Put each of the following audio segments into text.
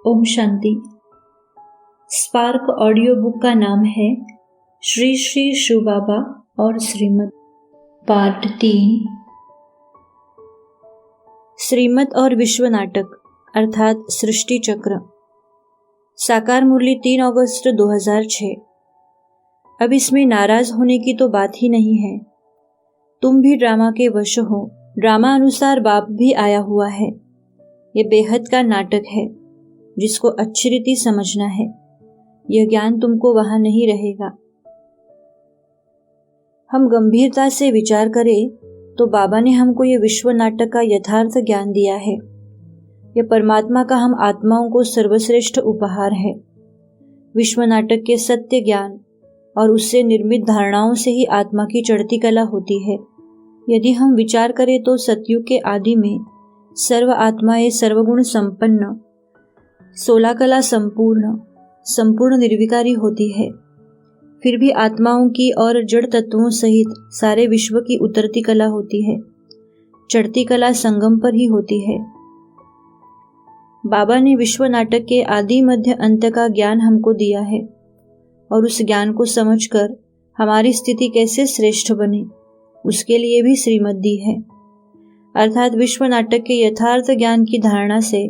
Om Shanti. Spark audio book का नाम है श्री श्री शिव बाबा और श्रीमत, पार्ट 3। श्रीमत और विश्व नाटक अर्थात सृष्टि चक्र। साकार मुरली 3 अगस्त 2006। अब इसमें नाराज होने की तो बात ही नहीं है। तुम भी ड्रामा के वश हो। ड्रामा अनुसार बाप भी आया हुआ है। ये बेहद का नाटक है जिसको अच्छी रीति समझना है। यह ज्ञान तुमको वहां नहीं रहेगा। हम गंभीरता से विचार करें तो बाबा ने हमको यह विश्व नाटक का यथार्थ ज्ञान दिया है। यह परमात्मा का हम आत्माओं को सर्वश्रेष्ठ उपहार है। विश्व नाटक के सत्य ज्ञान और उससे निर्मित धारणाओं से ही आत्मा की चढ़ती कला होती है। यदि हम विचार करें तो सतयुग के आदि में सर्व आत्माएं सर्वगुण संपन्न, 16 कला संपूर्ण निर्विकारी होती है। फिर भी आत्माओं की और जड़ तत्वों सहित सारे विश्व की उतरती कला होती है। चढ़ती कला संगम पर ही होती है। बाबा ने विश्व नाटक के आदि मध्य अंत का ज्ञान हमको दिया है और उस ज्ञान को समझकर हमारी स्थिति कैसे श्रेष्ठ बने उसके लिए भी श्रीमत दी है। अर्थात विश्व नाटक के यथार्थ ज्ञान की धारणा से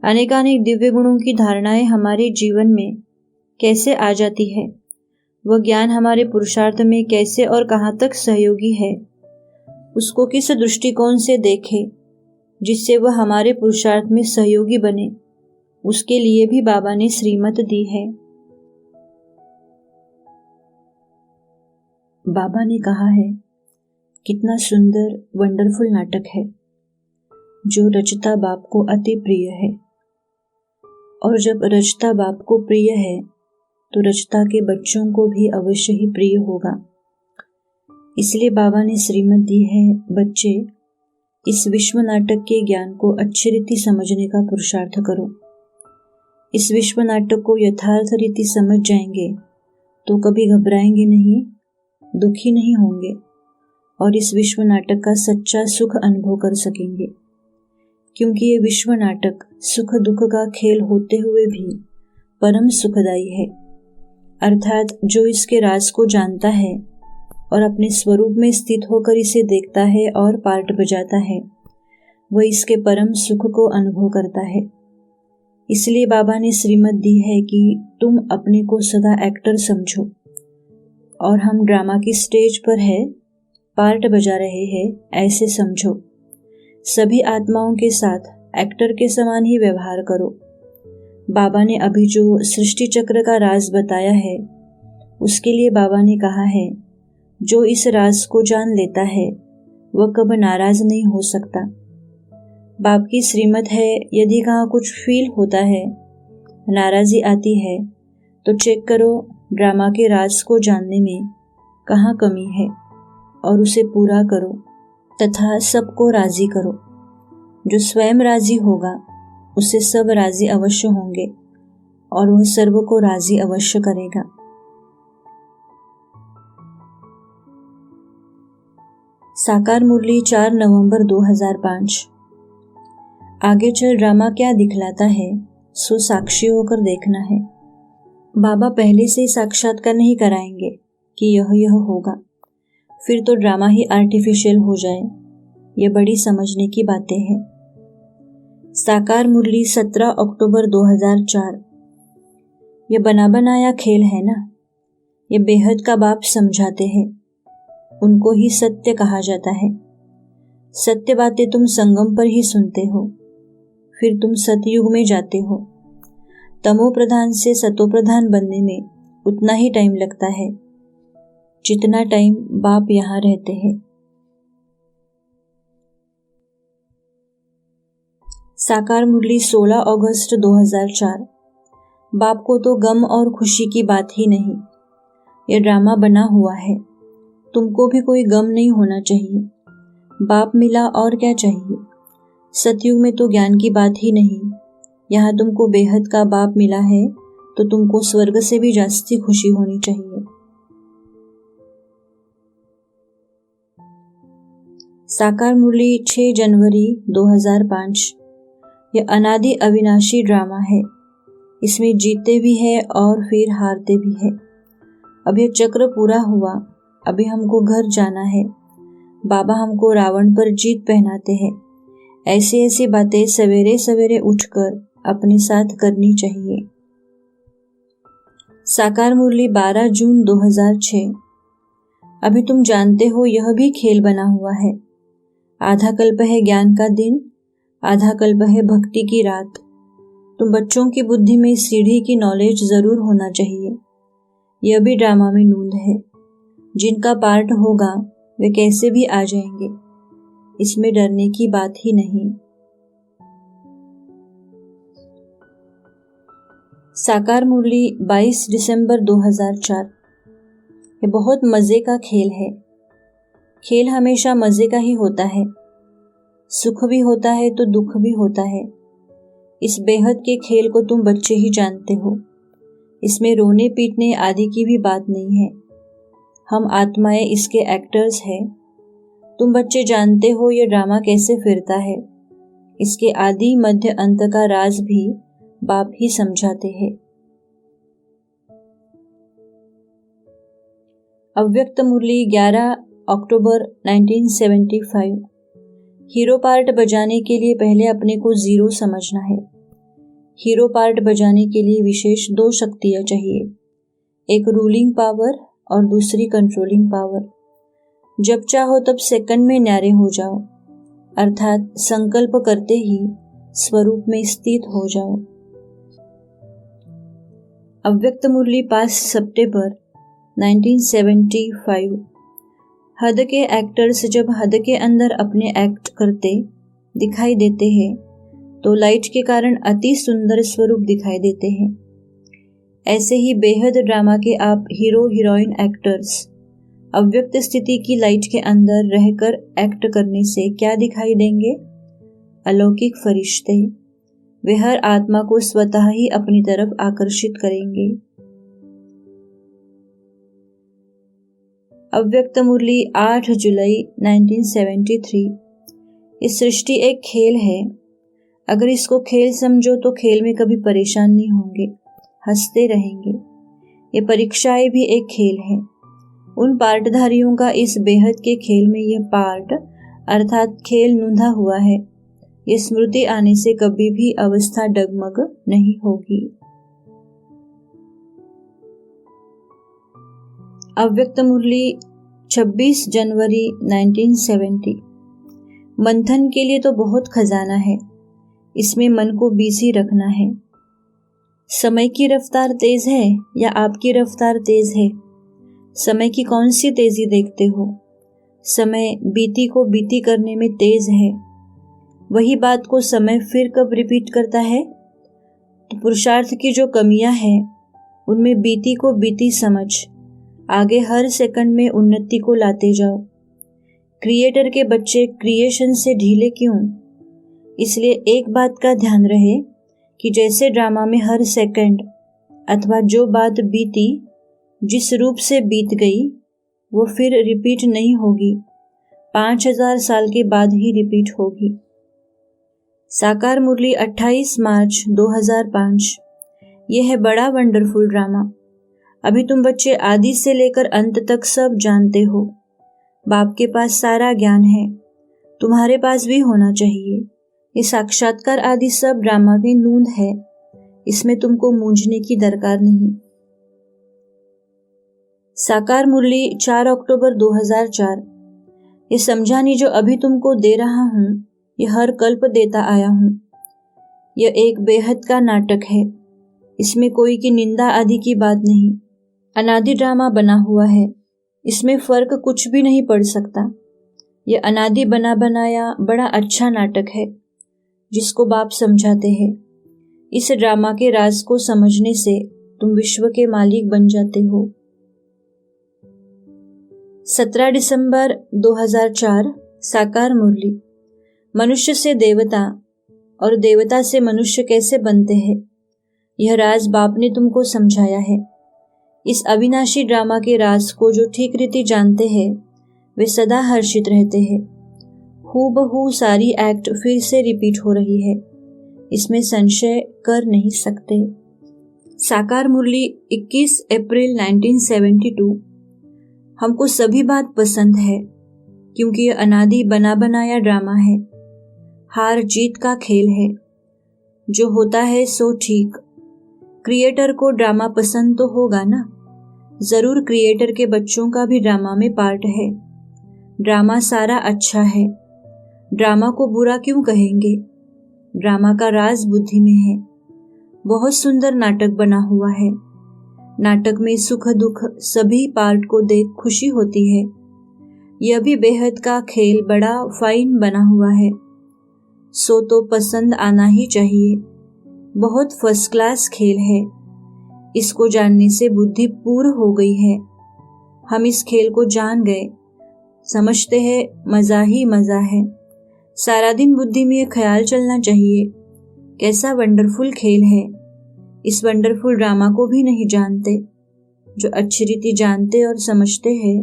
अनेकानेक दिव्य गुणों की धारणाएं हमारे जीवन में कैसे आ जाती है, वह ज्ञान हमारे पुरुषार्थ में कैसे और कहाँ तक सहयोगी है, उसको किस दृष्टिकोण से देखे जिससे वह हमारे पुरुषार्थ में सहयोगी बने, उसके लिए भी बाबा ने श्रीमत दी है। बाबा ने कहा है, कितना सुंदर वंडरफुल नाटक है जो रचता बाप को अति प्रिय है। और जब रचता बाप को प्रिय है तो रचता के बच्चों को भी अवश्य ही प्रिय होगा। इसलिए बाबा ने श्रीमत दी है, बच्चे इस विश्व नाटक के ज्ञान को अच्छी रीति समझने का पुरुषार्थ करो। इस विश्व नाटक को यथार्थ रीति समझ जाएंगे तो कभी घबराएंगे नहीं, दुखी नहीं होंगे और इस विश्व नाटक का सच्चा सुख अनुभव कर सकेंगे। क्योंकि ये विश्व नाटक सुख दुख का खेल होते हुए भी परम सुखदायी है। अर्थात जो इसके राज को जानता है और अपने स्वरूप में स्थित होकर इसे देखता है और पार्ट बजाता है, वह इसके परम सुख को अनुभव करता है। इसलिए बाबा ने श्रीमत दी है कि तुम अपने को सदा एक्टर समझो और हम ड्रामा की स्टेज पर है, पार्ट बजा रहे हैं ऐसे समझो। सभी आत्माओं के साथ एक्टर के समान ही व्यवहार करो। बाबा ने अभी जो सृष्टि चक्र का राज बताया है उसके लिए बाबा ने कहा है, जो इस राज को जान लेता है वह कब नाराज नहीं हो सकता। बाप की श्रीमत है, यदि कहाँ कुछ फील होता है, नाराजी आती है तो चेक करो ड्रामा के राज को जानने में कहाँ कमी है और उसे पूरा करो तथा सबको राजी करो। जो स्वयं राजी होगा उसे सब राजी अवश्य होंगे और वह सर्व को राजी अवश्य करेगा। साकार मुरली 4 नवंबर 2005। आगे चल ड्रामा क्या दिखलाता है सो साक्षी होकर देखना है। बाबा पहले से साक्षात्कार नहीं कराएंगे कि यह होगा, फिर तो ड्रामा ही आर्टिफिशियल हो जाए। ये बड़ी समझने की बातें हैं। साकार मुरली 17 अक्टूबर 2004। ये बना बनाया खेल है ना, ये बेहद का बाप समझाते हैं, उनको ही सत्य कहा जाता है। सत्य बातें तुम संगम पर ही सुनते हो, फिर तुम सतयुग में जाते हो। तमो प्रधान से सतो प्रधान बनने में उतना ही टाइम लगता है जितना टाइम बाप यहाँ रहते हैं। साकार मुरली 16 अगस्त 2004। बाप को तो गम और खुशी की बात ही नहीं, यह ड्रामा बना हुआ है। तुमको भी कोई गम नहीं होना चाहिए। बाप मिला और क्या चाहिए। सतयुग में तो ज्ञान की बात ही नहीं, यहाँ तुमको बेहद का बाप मिला है तो तुमको स्वर्ग से भी जास्ती खुशी होनी चाहिए। साकार मुरली 6 जनवरी 2005। यह अनादि अविनाशी ड्रामा है। इसमें जीतते भी हैं और फिर हारते भी हैं। अब यह चक्र पूरा हुआ, अभी हमको घर जाना है। बाबा हमको रावण पर जीत पहनाते हैं। ऐसी ऐसी बातें सवेरे सवेरे उठकर अपने साथ करनी चाहिए। साकार मुरली 12 जून 2006। अभी तुम जानते हो यह भी खेल बना हुआ है। आधा कल्प है ज्ञान का दिन, आधा कल्प है भक्ति की रात। तुम बच्चों की बुद्धि में सीढ़ी की नॉलेज जरूर होना चाहिए। यह भी ड्रामा में नूंद है। जिनका पार्ट होगा वे कैसे भी आ जाएंगे, इसमें डरने की बात ही नहीं। साकार मुरली 22 दिसंबर 2004। ये बहुत मजे का खेल है। खेल हमेशा मजे का ही होता है। सुख भी होता है तो दुख भी होता है। इस बेहद के खेल को तुम बच्चे ही जानते हो। इसमें रोने पीटने आदि की भी बात नहीं है। हम आत्माएं इसके एक्टर्स हैं। तुम बच्चे जानते हो ये ड्रामा कैसे फिरता है। इसके आदि मध्य अंत का राज भी बाप ही समझाते हैं। अव्यक्त मुरली 11 अक्टूबर 1975। हीरो पार्ट बजाने के लिए पहले अपने को जीरो समझना है। हीरो पार्ट बजाने के लिए विशेष 2 शक्तियां चाहिए, एक रूलिंग पावर और दूसरी कंट्रोलिंग पावर। जब चाहो तब सेकंड में न्यारे हो जाओ, अर्थात संकल्प करते ही स्वरूप में स्थित हो जाओ। अव्यक्त मुरली 5 सितंबर 1975। हद के एक्टर्स जब हद के अंदर अपने एक्ट करते दिखाई देते हैं तो लाइट के कारण अति सुंदर स्वरूप दिखाई देते हैं। ऐसे ही बेहद ड्रामा के आप हीरो हीरोइन एक्टर्स अव्यक्त स्थिति की लाइट के अंदर रहकर एक्ट करने से क्या दिखाई देंगे? अलौकिक फरिश्ते। वे हर आत्मा को स्वतः ही अपनी तरफ आकर्षित करेंगे। अव्यक्त मुरली 8 जुलाई 1973। इस सृष्टि एक खेल है। अगर इसको खेल समझो तो खेल में कभी परेशान नहीं होंगे, हंसते रहेंगे। ये परीक्षाएं भी एक खेल है। उन पार्टधारियों का इस बेहद के खेल में यह पार्ट अर्थात खेल नूंधा हुआ है। ये स्मृति आने से कभी भी अवस्था डगमग नहीं होगी। अव्यक्त मुरली 26 जनवरी 1970। मंथन के लिए तो बहुत खजाना है। इसमें मन को बिजी रखना है। समय की रफ्तार तेज है या आपकी रफ्तार तेज है? समय की कौन सी तेजी देखते हो? समय बीती को बीती करने में तेज है। वही बात को समय फिर कब रिपीट करता है? तो पुरुषार्थ की जो कमियां हैं उनमें बीती को बीती समझ आगे हर सेकंड में उन्नति को लाते जाओ। क्रिएटर के बच्चे क्रिएशन से ढीले क्यों? इसलिए एक बात का ध्यान रहे कि जैसे ड्रामा में हर सेकंड अथवा जो बात बीती जिस रूप से बीत गई वो फिर रिपीट नहीं होगी, 5000 साल के बाद ही रिपीट होगी। साकार मुरली 28 मार्च 2005। यह है बड़ा वंडरफुल ड्रामा। अभी तुम बच्चे आदि से लेकर अंत तक सब जानते हो। बाप के पास सारा ज्ञान है, तुम्हारे पास भी होना चाहिए। ये साक्षात्कार आदि सब ड्रामा में नूंद है। इसमें तुमको मूंझने की दरकार नहीं। साकार मुरली 4 अक्टूबर 2004। ये समझानी जो अभी तुमको दे रहा हूँ ये हर कल्प देता आया हूँ। यह एक बेहद का नाटक है। इसमें कोई की निंदा आदि की बात नहीं। अनादि ड्रामा बना हुआ है। इसमें फर्क कुछ भी नहीं पड़ सकता। यह अनादि बना बनाया बड़ा अच्छा नाटक है जिसको बाप समझाते हैं। इस ड्रामा के राज को समझने से तुम विश्व के मालिक बन जाते हो। 17 दिसंबर 2004। साकार मुरली। मनुष्य से देवता और देवता से मनुष्य कैसे बनते हैं, यह राज बाप ने तुमको समझाया है। इस अविनाशी ड्रामा के राज को जो ठीक रीति जानते हैं वे सदा हर्षित रहते हैं। हूबहू सारी एक्ट फिर से रिपीट हो रही है, इसमें संशय कर नहीं सकते। साकार मुरली 21 अप्रैल 1972। हमको सभी बात पसंद है क्योंकि ये अनादि बना बनाया ड्रामा है। हार जीत का खेल है, जो होता है सो ठीक। क्रिएटर को ड्रामा पसंद तो होगा ना। जरूर क्रिएटर के बच्चों का भी ड्रामा में पार्ट है। ड्रामा सारा अच्छा है, ड्रामा को बुरा क्यों कहेंगे। ड्रामा का राज बुद्धि में है। बहुत सुंदर नाटक बना हुआ है। नाटक में सुख दुख सभी पार्ट को देख खुशी होती है। यह भी बेहद का खेल बड़ा फाइन बना हुआ है, सो तो पसंद आना ही चाहिए। बहुत फर्स्ट क्लास खेल है। इसको जानने से बुद्धि पूर्ण हो गई है। हम इस खेल को जान गए, समझते हैं मजा ही मजा है। सारा दिन बुद्धि में ये ख्याल चलना चाहिए, कैसा वंडरफुल खेल है। इस वंडरफुल ड्रामा को भी नहीं जानते। जो अच्छी रीति जानते और समझते हैं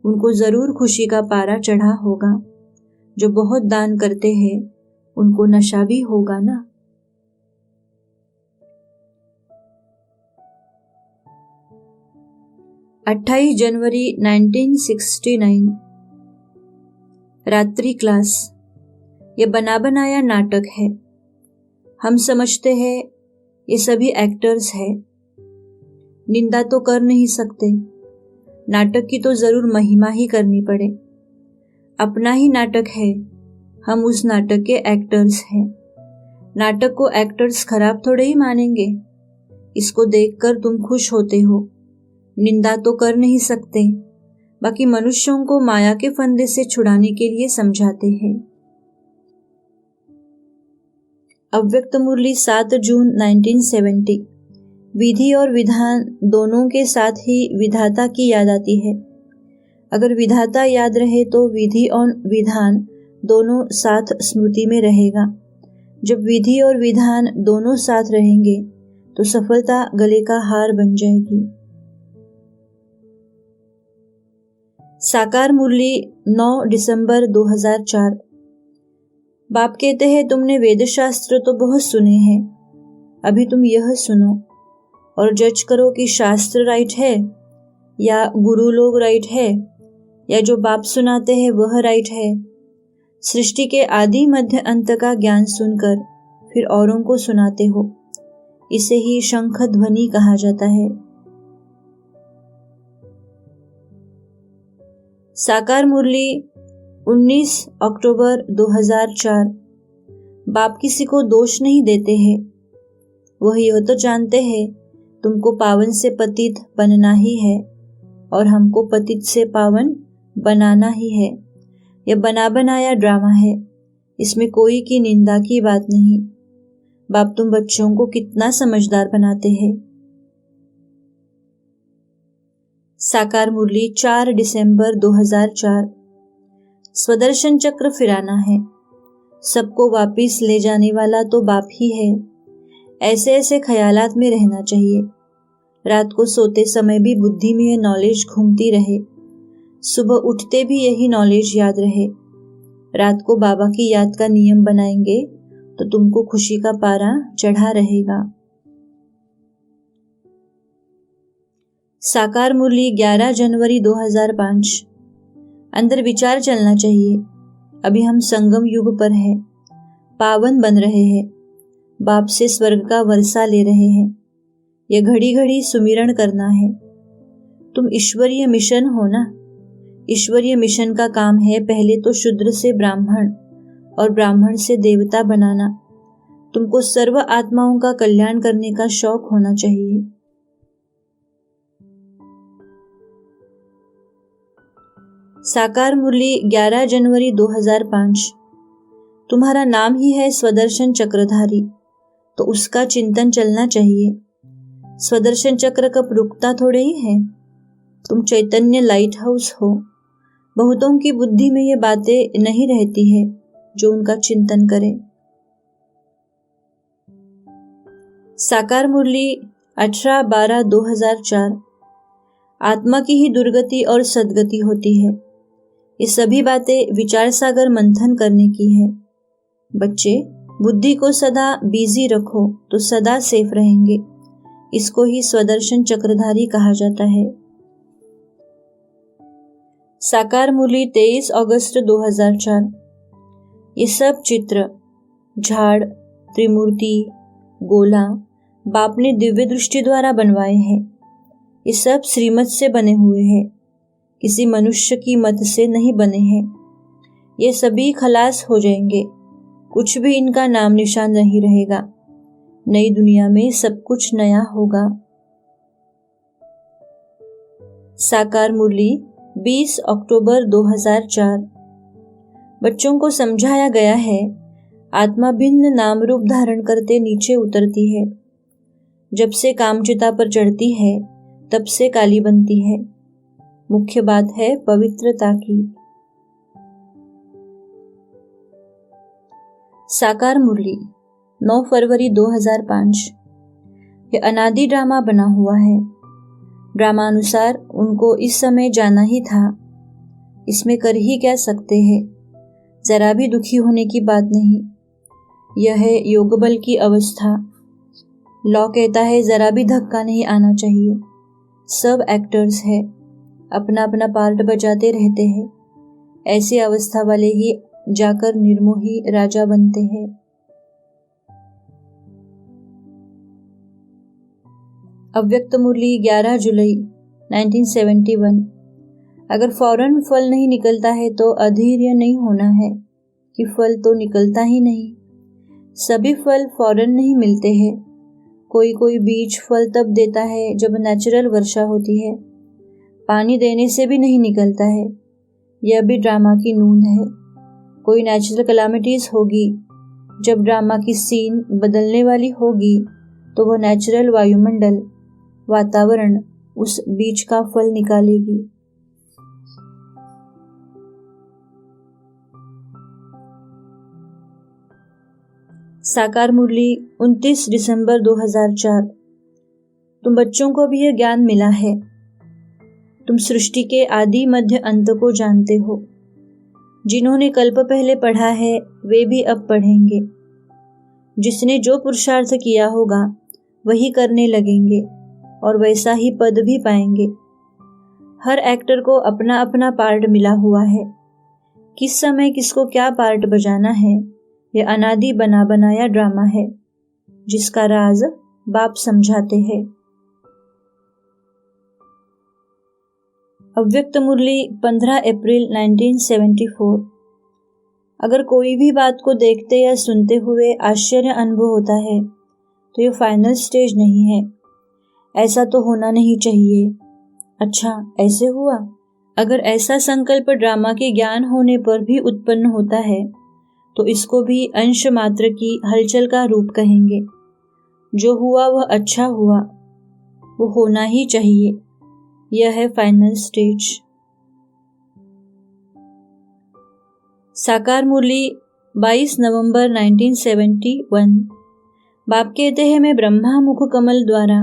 उनको जरूर खुशी का पारा चढ़ा होगा। जो बहुत दान करते हैं उनको नशा भी होगा ना। अट्ठाईस जनवरी 1969। रात्रि क्लास। ये बना बनाया नाटक है। हम समझते हैं ये सभी एक्टर्स हैं। निंदा तो कर नहीं सकते। नाटक की तो जरूर महिमा ही करनी पड़े। अपना ही नाटक है, हम उस नाटक के एक्टर्स हैं। नाटक को एक्टर्स खराब थोड़े ही मानेंगे। इसको देखकर तुम खुश होते हो। निंदा तो कर नहीं सकते। बाकी मनुष्यों को माया के फंदे से छुड़ाने के लिए समझाते हैं। अव्यक्त मुरली 7 जून 1970। विधि और विधान दोनों के साथ ही विधाता की याद आती है। अगर विधाता याद रहे तो विधि और विधान दोनों साथ स्मृति में रहेगा। जब विधि और विधान दोनों साथ रहेंगे तो सफलता गले का हार बन जाएगी। साकार मुरली 9 दिसंबर 2004। बाप कहते हैं तुमने वेद शास्त्र तो बहुत सुने हैं, अभी तुम यह सुनो और जज करो कि शास्त्र राइट है या गुरु लोग राइट है या जो बाप सुनाते हैं वह राइट है। सृष्टि के आदि मध्य अंत का ज्ञान सुनकर फिर औरों को सुनाते हो, इसे ही शंख ध्वनि कहा जाता है। साकार मुरली 19 अक्टूबर 2004। बाप किसी को दोष नहीं देते हैं। वह यह तो जानते हैं तुमको पावन से पतित बनना ही है और हमको पतित से पावन बनाना ही है। यह बना बनाया ड्रामा है, इसमें कोई की निंदा की बात नहीं। बाप तुम बच्चों को कितना समझदार बनाते हैं। साकार मुरली 4 दिसंबर 2004। स्वदर्शन चक्र फिराना है। सबको वापिस ले जाने वाला तो बाप ही है। ऐसे ऐसे ख्यालात में रहना चाहिए। रात को सोते समय भी बुद्धि में यह नॉलेज घूमती रहे, सुबह उठते भी यही नॉलेज याद रहे। रात को बाबा की याद का नियम बनाएंगे तो तुमको खुशी का पारा चढ़ा रहेगा। साकार मुरली 11 जनवरी 2005। अंदर विचार चलना चाहिए। अभी हम संगम युग पर हैं, पावन बन रहे हैं, बाप से स्वर्ग का वर्षा ले रहे हैं। यह घड़ी घड़ी सुमिरन करना है। तुम ईश्वरीय मिशन हो ना। ईश्वरीय मिशन का काम है पहले तो शूद्र से ब्राह्मण और ब्राह्मण से देवता बनाना। तुमको सर्व आत्माओं का कल्याण करने का शौक होना चाहिए। साकार मुरली 11 जनवरी 2005। तुम्हारा नाम ही है स्वदर्शन चक्रधारी, तो उसका चिंतन चलना चाहिए। स्वदर्शन चक्र कब रुकता थोड़े ही है। तुम चैतन्य लाइट हाउस हो। बहुतों की बुद्धि में ये बातें नहीं रहती है जो उनका चिंतन करे। साकार मुरली 18/12/2004। आत्मा की ही दुर्गति और सदगति होती है। ये सभी बातें विचार सागर मंथन करने की है। बच्चे, बुद्धि को सदा बिजी रखो तो सदा सेफ रहेंगे। इसको ही स्वदर्शन चक्रधारी कहा जाता है। साकार मुरली 23 अगस्त 2004। ये सब चित्र, झाड़, त्रिमूर्ति, गोला बाप ने दिव्य दृष्टि द्वारा बनवाए हैं। ये सब श्रीमत से बने हुए हैं, किसी मनुष्य की मत से नहीं बने हैं। ये सभी खलास हो जाएंगे, कुछ भी इनका नाम निशान नहीं रहेगा। नई दुनिया में सब कुछ नया होगा। साकार मुरली 20 अक्टूबर 2004। बच्चों को समझाया गया है, आत्मा भिन्न नाम रूप धारण करते नीचे उतरती है। जब से कामचिता पर चढ़ती है तब से काली बनती है। मुख्य बात है पवित्रता की। साकार मुरली 9 फरवरी 2005। यह अनादि ड्रामा बना हुआ है। ड्रामानुसार उनको इस समय जाना ही था। इसमें कर ही क्या सकते हैं। जरा भी दुखी होने की बात नहीं। यह है योग बल की अवस्था। लॉ कहता है जरा भी धक्का नहीं आना चाहिए। सब एक्टर्स है, अपना अपना पार्ट बजाते रहते हैं। ऐसी अवस्था वाले ही जाकर निर्मोही राजा बनते हैं। अव्यक्त मुरली 11 जुलाई 1971। अगर फौरन फल नहीं निकलता है तो अधैर्य नहीं होना है कि फल तो निकलता ही नहीं। सभी फल फौरन नहीं मिलते हैं। कोई कोई बीज फल तब देता है जब नेचुरल वर्षा होती है। पानी देने से भी नहीं निकलता है। यह भी ड्रामा की नूंद है। कोई नेचुरल कैलामिटीज होगी, जब ड्रामा की सीन बदलने वाली होगी तो वह नेचुरल वायुमंडल, वातावरण उस बीज का फल निकालेगी। साकार मुरली 29 दिसंबर 2004। तुम बच्चों को भी यह ज्ञान मिला है। तुम सृष्टि के आदि मध्य अंत को जानते हो। जिन्होंने कल्प पहले पढ़ा है वे भी अब पढ़ेंगे। जिसने जो पुरुषार्थ किया होगा वही करने लगेंगे और वैसा ही पद भी पाएंगे। हर एक्टर को अपना अपना पार्ट मिला हुआ है। किस समय किसको क्या पार्ट बजाना है, यह अनादि बना बनाया ड्रामा है, जिसका राज बाप समझाते हैं। अव्यक्त मुरली 15 अप्रैल 1974। अगर कोई भी बात को देखते या सुनते हुए आश्चर्य अनुभव होता है तो ये फाइनल स्टेज नहीं है। ऐसा तो होना नहीं चाहिए। अच्छा, ऐसे हुआ? अगर ऐसा संकल्प ड्रामा के ज्ञान होने पर भी उत्पन्न होता है तो इसको भी अंश मात्र की हलचल का रूप कहेंगे। जो हुआ वह अच्छा हुआ, वो होना ही चाहिए। यह है फाइनल स्टेज। साकार मुरली 22 नवंबर 1971। बाप कहते हैं, मैं ब्रह्मा मुख कमल द्वारा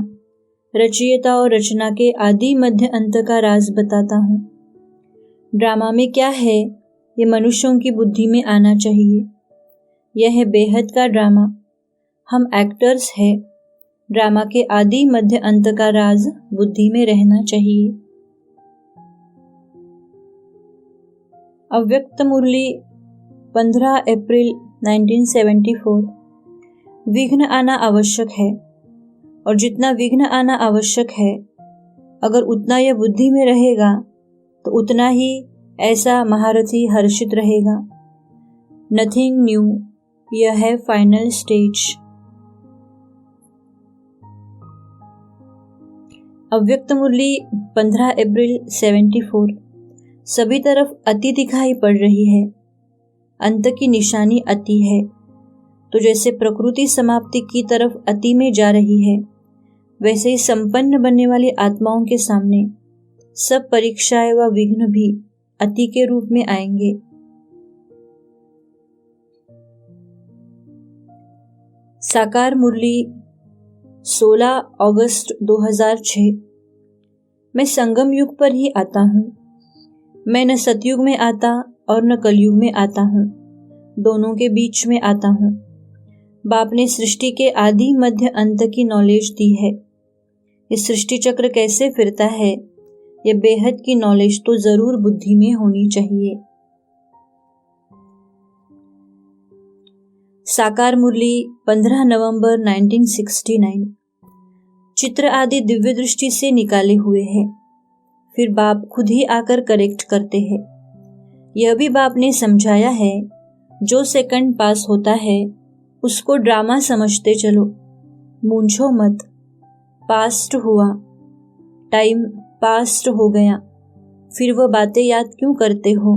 रचयिता और रचना के आदि मध्य अंत का राज बताता हूँ। ड्रामा में क्या है ये मनुष्यों की बुद्धि में आना चाहिए। यह है बेहद का ड्रामा। हम एक्टर्स हैं। ड्रामा के आदि मध्य अंत का राज बुद्धि में रहना चाहिए। अव्यक्त मुरली 15 अप्रैल 1974। विघ्न आना आवश्यक है, और जितना विघ्न आना आवश्यक है अगर उतना यह बुद्धि में रहेगा तो उतना ही ऐसा महारथी हर्षित रहेगा। नथिंग न्यू, यह है फाइनल स्टेज। अव्यक्त मुरली 15 अप्रैल 74। सभी तरफ अति दिखाई पड़ रही है। अंत की निशानी अति है। तो जैसे प्रकृति समाप्ति की तरफ अति में जा रही है, वैसे ही संपन्न बनने वाली आत्माओं के सामने सब परीक्षाएं व विघ्न भी अति के रूप में आएंगे। साकार मुरली 16 अगस्त 2006। मैं संगम युग पर ही आता हूँ। मैं न सतयुग में आता और न कलयुग में आता हूँ, दोनों के बीच में आता हूँ। बाप ने सृष्टि के आदि मध्य अंत की नॉलेज दी है। ये सृष्टि चक्र कैसे फिरता है, ये बेहद की नॉलेज तो जरूर बुद्धि में होनी चाहिए। साकार मुरली 15 नवंबर 1969। चित्र आदि दिव्य दृष्टि से निकाले हुए हैं, फिर बाप खुद ही आकर करेक्ट करते हैं। यह भी बाप ने समझाया है, जो सेकंड पास होता है उसको ड्रामा समझते चलो, मूंझो मत। पास्ट हुआ, टाइम पास्ट हो गया, फिर वह बातें याद क्यों करते हो,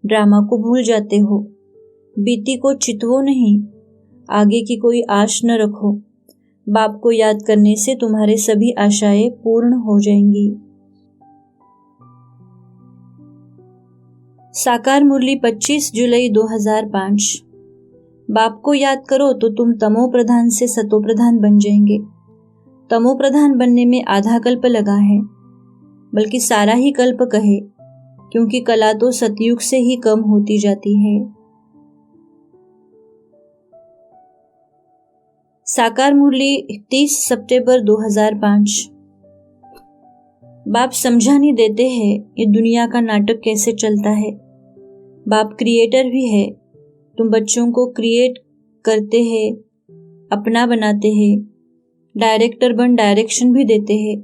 ड्रामा को भूल जाते हो। बीती को चितवो नहीं, आगे की कोई आश न रखो। बाप को याद करने से तुम्हारे सभी आशाएं पूर्ण हो जाएंगी। साकार मुरली 25 जुलाई 2005। बाप को याद करो तो तुम तमो प्रधान से सतो प्रधान बन जाएंगे। तमो प्रधान बनने में आधा कल्प लगा है, बल्कि सारा ही कल्प कहे, क्योंकि कला तो सतयुग से ही कम होती जाती है। साकार मुरली 30 सितंबर 2005। बाप समझाने देते हैं ये दुनिया का नाटक कैसे चलता है। बाप क्रिएटर भी है, तुम बच्चों को क्रिएट करते हैं, अपना बनाते हैं, डायरेक्टर बन डायरेक्शन भी देते हैं,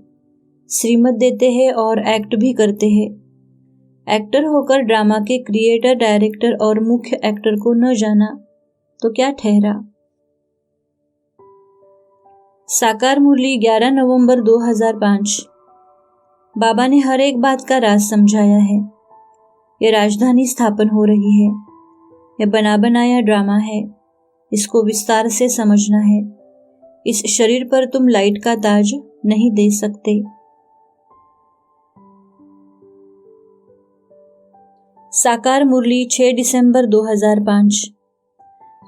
श्रीमत देते हैं और एक्ट भी करते हैं। एक्टर होकर ड्रामा के क्रिएटर, डायरेक्टर और मुख्य एक्टर को न जाना तो क्या ठहरा। साकार मुरली 11 नवंबर 2005। बाबा ने हर एक बात का राज समझाया है। यह राजधानी स्थापन हो रही है, यह बना बनाया ड्रामा है, इसको विस्तार से समझना है। इस शरीर पर तुम लाइट का ताज नहीं दे सकते। साकार मुरली 6 दिसंबर 2005।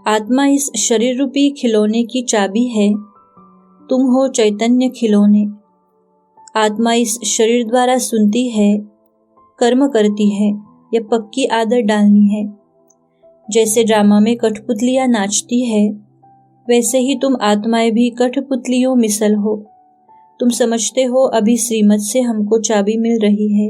आत्मा इस शरीर रूपी खिलौने की चाबी है, तुम हो चैतन्य खिलौने। आत्मा इस शरीर द्वारा सुनती है, कर्म करती है, यह पक्की आदत डालनी है। जैसे ड्रामा में कठपुतलियां नाचती है, वैसे ही तुम आत्माएं भी कठपुतलियों मिसल हो। तुम समझते हो अभी श्रीमत से हमको चाबी मिल रही है।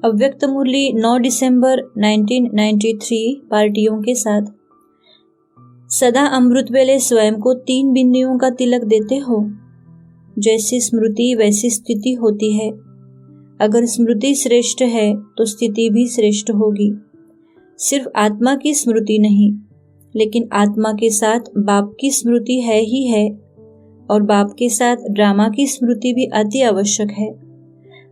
अव्यक्त मुरली 9 दिसंबर 1993 पार्टियों के साथ। सदा अमृत वेले स्वयं को 3 बिंदियों का तिलक देते हो। जैसी स्मृति वैसी स्थिति होती है। अगर स्मृति श्रेष्ठ है तो स्थिति भी श्रेष्ठ होगी। सिर्फ आत्मा की स्मृति नहीं, लेकिन आत्मा के साथ बाप की स्मृति है ही है, और बाप के साथ ड्रामा की स्मृति भी अति आवश्यक है।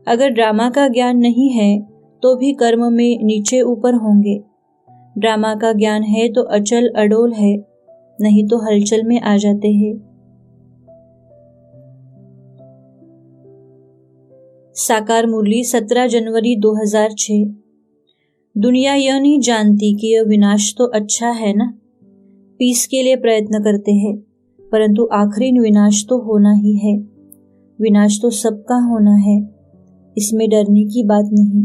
अगर ड्रामा का ज्ञान नहीं है तो भी कर्म में नीचे ऊपर होंगे। ड्रामा का ज्ञान है तो अचल अडोल है, नहीं तो हलचल में आ जाते हैं। साकार मुरली 17 जनवरी 2006। दुनिया यह नहीं जानती कि यह विनाश तो अच्छा है ना। पीस के लिए प्रयत्न करते हैं, परंतु आखिरी विनाश तो होना ही है। विनाश तो सबका होना है, इसमें डरने की बात नहीं।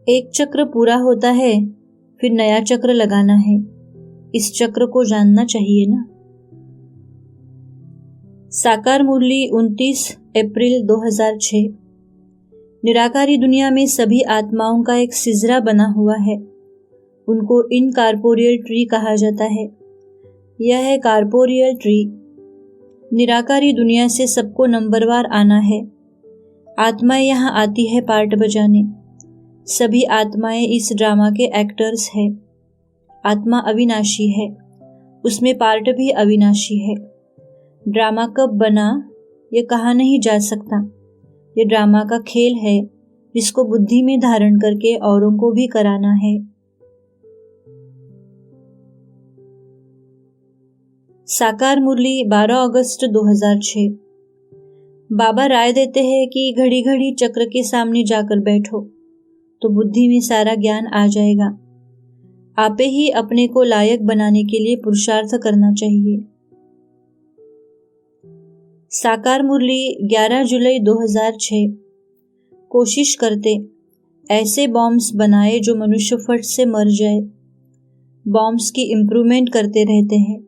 एक चक्र पूरा होता है, फिर नया चक्र लगाना है। इस चक्र को जानना चाहिए ना। साकार मुरली 29 अप्रैल 2006। निराकारी दुनिया में सभी आत्माओं का एक सिजरा बना हुआ है। उनको इनकॉर्पोरियल ट्री कहा जाता है। यह है कॉर्पोरियल ट्री। निराकारी दुनिया से सबको नंबरवार आना है। आत्माएं यहाँ आती है पार्ट बजाने। सभी आत्माएं इस ड्रामा के एक्टर्स हैं। आत्मा अविनाशी है, उसमें पार्ट भी अविनाशी है। ड्रामा कब बना ये कहा नहीं जा सकता। ये ड्रामा का खेल है, जिसको बुद्धि में धारण करके औरों को भी कराना है। साकार मुरली 12 अगस्त 2006। बाबा राय देते हैं कि घड़ी घड़ी चक्र के सामने जाकर बैठो तो बुद्धि में सारा ज्ञान आ जाएगा। आपे ही अपने को लायक बनाने के लिए पुरुषार्थ करना चाहिए। साकार मुरली 11 जुलाई 2006। कोशिश करते ऐसे बॉम्ब्स बनाए जो मनुष्य फट से मर जाए। बॉम्ब्स की इम्प्रूवमेंट करते रहते हैं।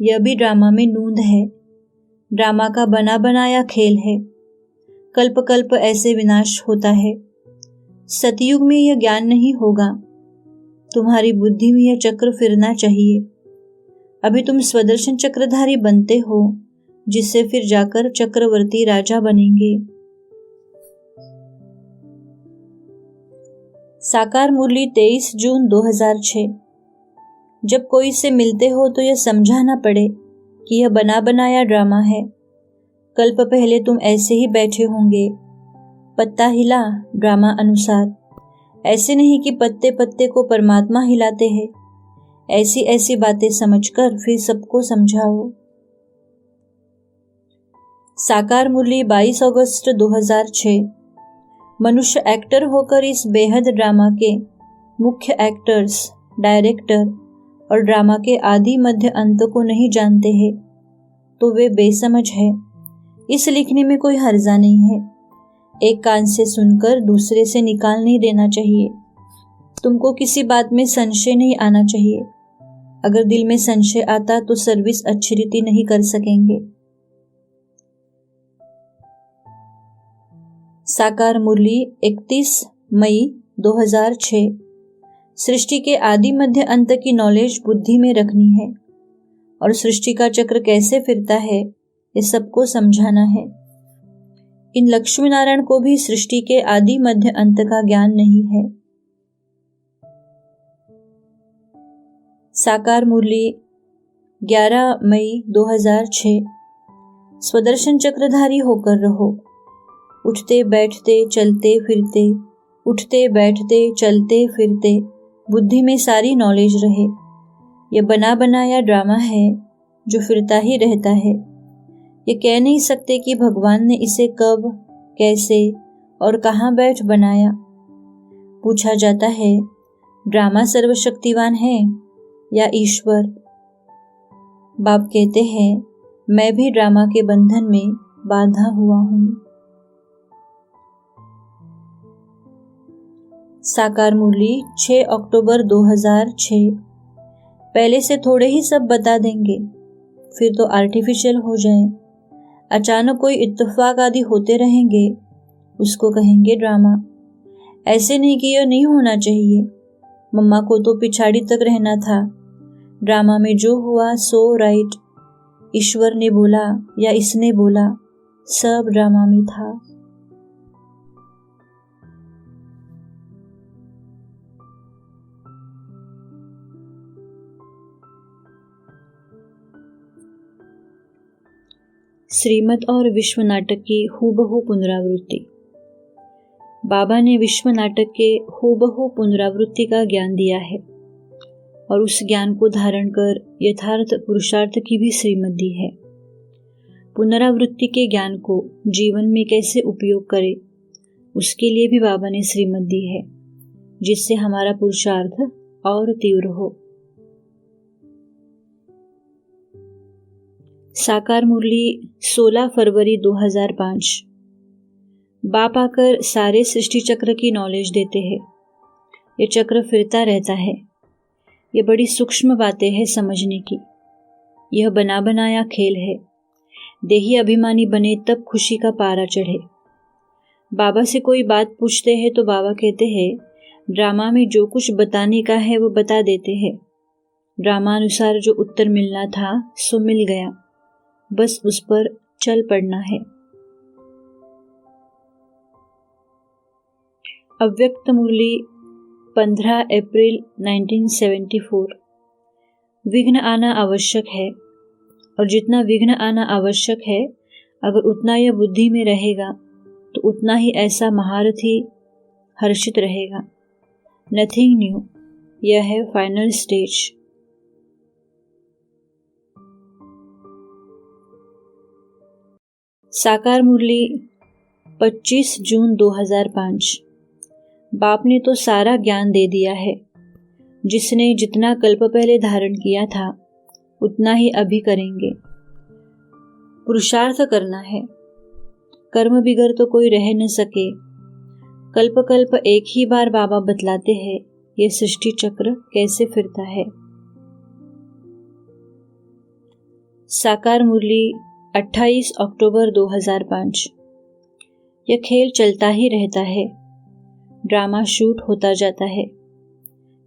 यह भी ड्रामा में नूंद है। ड्रामा का बना बनाया खेल है। कल्प कल्प ऐसे विनाश होता है। सतयुग में यह ज्ञान नहीं होगा। तुम्हारी बुद्धि में यह चक्र फिरना चाहिए। अभी तुम स्वदर्शन चक्रधारी बनते हो, जिससे फिर जाकर चक्रवर्ती राजा बनेंगे। साकार मुरली 23 जून 2006। जब कोई से मिलते हो तो यह समझा ना पड़े कि यह बना बनाया ड्रामा है। कल्प पहले तुम ऐसे ही बैठे होंगे, पत्ता हिला ड्रामा अनुसार। ऐसे नहीं कि पत्ते पत्ते को परमात्मा हिलाते हैं। ऐसी ऐसी बातें समझकर फिर सबको समझाओ। साकार मुरली 22 अगस्त 2006। मनुष्य एक्टर होकर इस बेहद ड्रामा के मुख्य एक्टर्स, डायरेक्टर और ड्रामा के आदि मध्य अंत को नहीं जानते हैं तो वे बेसमझ है। इस लिखने में कोई हर्जा नहीं है। एक कान से सुनकर दूसरे से निकाल नहीं देना चाहिए। तुमको किसी बात में संशय नहीं आना चाहिए। अगर दिल में संशय आता तो सर्विस अच्छी रीति नहीं कर सकेंगे। साकार मुरली 31 मई 2006। सृष्टि के आदि मध्य अंत की नॉलेज बुद्धि में रखनी है और सृष्टि का चक्र कैसे फिरता है ये सबको समझाना है। इन लक्ष्मी नारायण को भी सृष्टि के आदि मध्य अंत का ज्ञान नहीं है। साकार मुरली 11 मई 2006। स्वदर्शन चक्रधारी होकर रहो। उठते बैठते चलते फिरते, उठते बैठते चलते फिरते बुद्धि में सारी नॉलेज रहे। यह बना बनाया ड्रामा है जो फिरता ही रहता है। ये कह नहीं सकते कि भगवान ने इसे कब, कैसे और कहाँ बैठ बनाया। पूछा जाता है, ड्रामा सर्वशक्तिवान है या ईश्वर? बाप कहते हैं, मैं भी ड्रामा के बंधन में बांधा हुआ हूँ। साकार मुरली 6 अक्टूबर 2006। पहले से थोड़े ही सब बता देंगे, फिर तो आर्टिफिशियल हो जाए। अचानक कोई इत्तेफाक आदि होते रहेंगे, उसको कहेंगे ड्रामा। ऐसे नहीं कि यह नहीं होना चाहिए। मम्मा को तो पिछाड़ी तक रहना था। ड्रामा में जो हुआ सो राइट। ईश्वर ने बोला या इसने बोला, सब ड्रामा में था। श्रीमद् और विश्व नाटक की हूबहू पुनरावृत्ति। बाबा ने विश्व नाटक के हूबहू पुनरावृत्ति का ज्ञान दिया है और उस ज्ञान को धारण कर यथार्थ पुरुषार्थ की भी श्रीमत दी है। पुनरावृत्ति के ज्ञान को जीवन में कैसे उपयोग करें, उसके लिए भी बाबा ने श्रीमत दी है, जिससे हमारा पुरुषार्थ और तीव्र हो। साकार मुरली 16 फरवरी 2005। बाप आकर सारे सृष्टि चक्र की नॉलेज देते हैं। ये चक्र फिरता रहता है। ये बड़ी सूक्ष्म बातें हैं समझने की। यह बना बनाया खेल है। देही अभिमानी बने तब खुशी का पारा चढ़े। बाबा से कोई बात पूछते हैं तो बाबा कहते हैं, ड्रामा में जो कुछ बताने का है वो बता देते हैं। ड्रामा अनुसार जो उत्तर मिलना था सो मिल गया, बस उस पर चल पड़ना है। अव्यक्त मुरली 15 अप्रैल 1974। विघ्न आना आवश्यक है और जितना विघ्न आना आवश्यक है, अगर उतना यह बुद्धि में रहेगा तो उतना ही ऐसा महारथी हर्षित रहेगा। नथिंग न्यू, यह है फाइनल स्टेज। साकार मुरली 25 जून 2005। बाप ने तो सारा ज्ञान दे दिया है। जिसने जितना कल्प पहले धारण किया था उतना ही अभी करेंगे। पुरुषार्थ करना है। कर्म बिगर तो कोई रह न सके। कल्प कल्प एक ही बार बाबा बतलाते हैं ये सृष्टि चक्र कैसे फिरता है। साकार मुरली 28 अक्टूबर 2005। यह खेल चलता ही रहता है, ड्रामा शूट होता जाता है।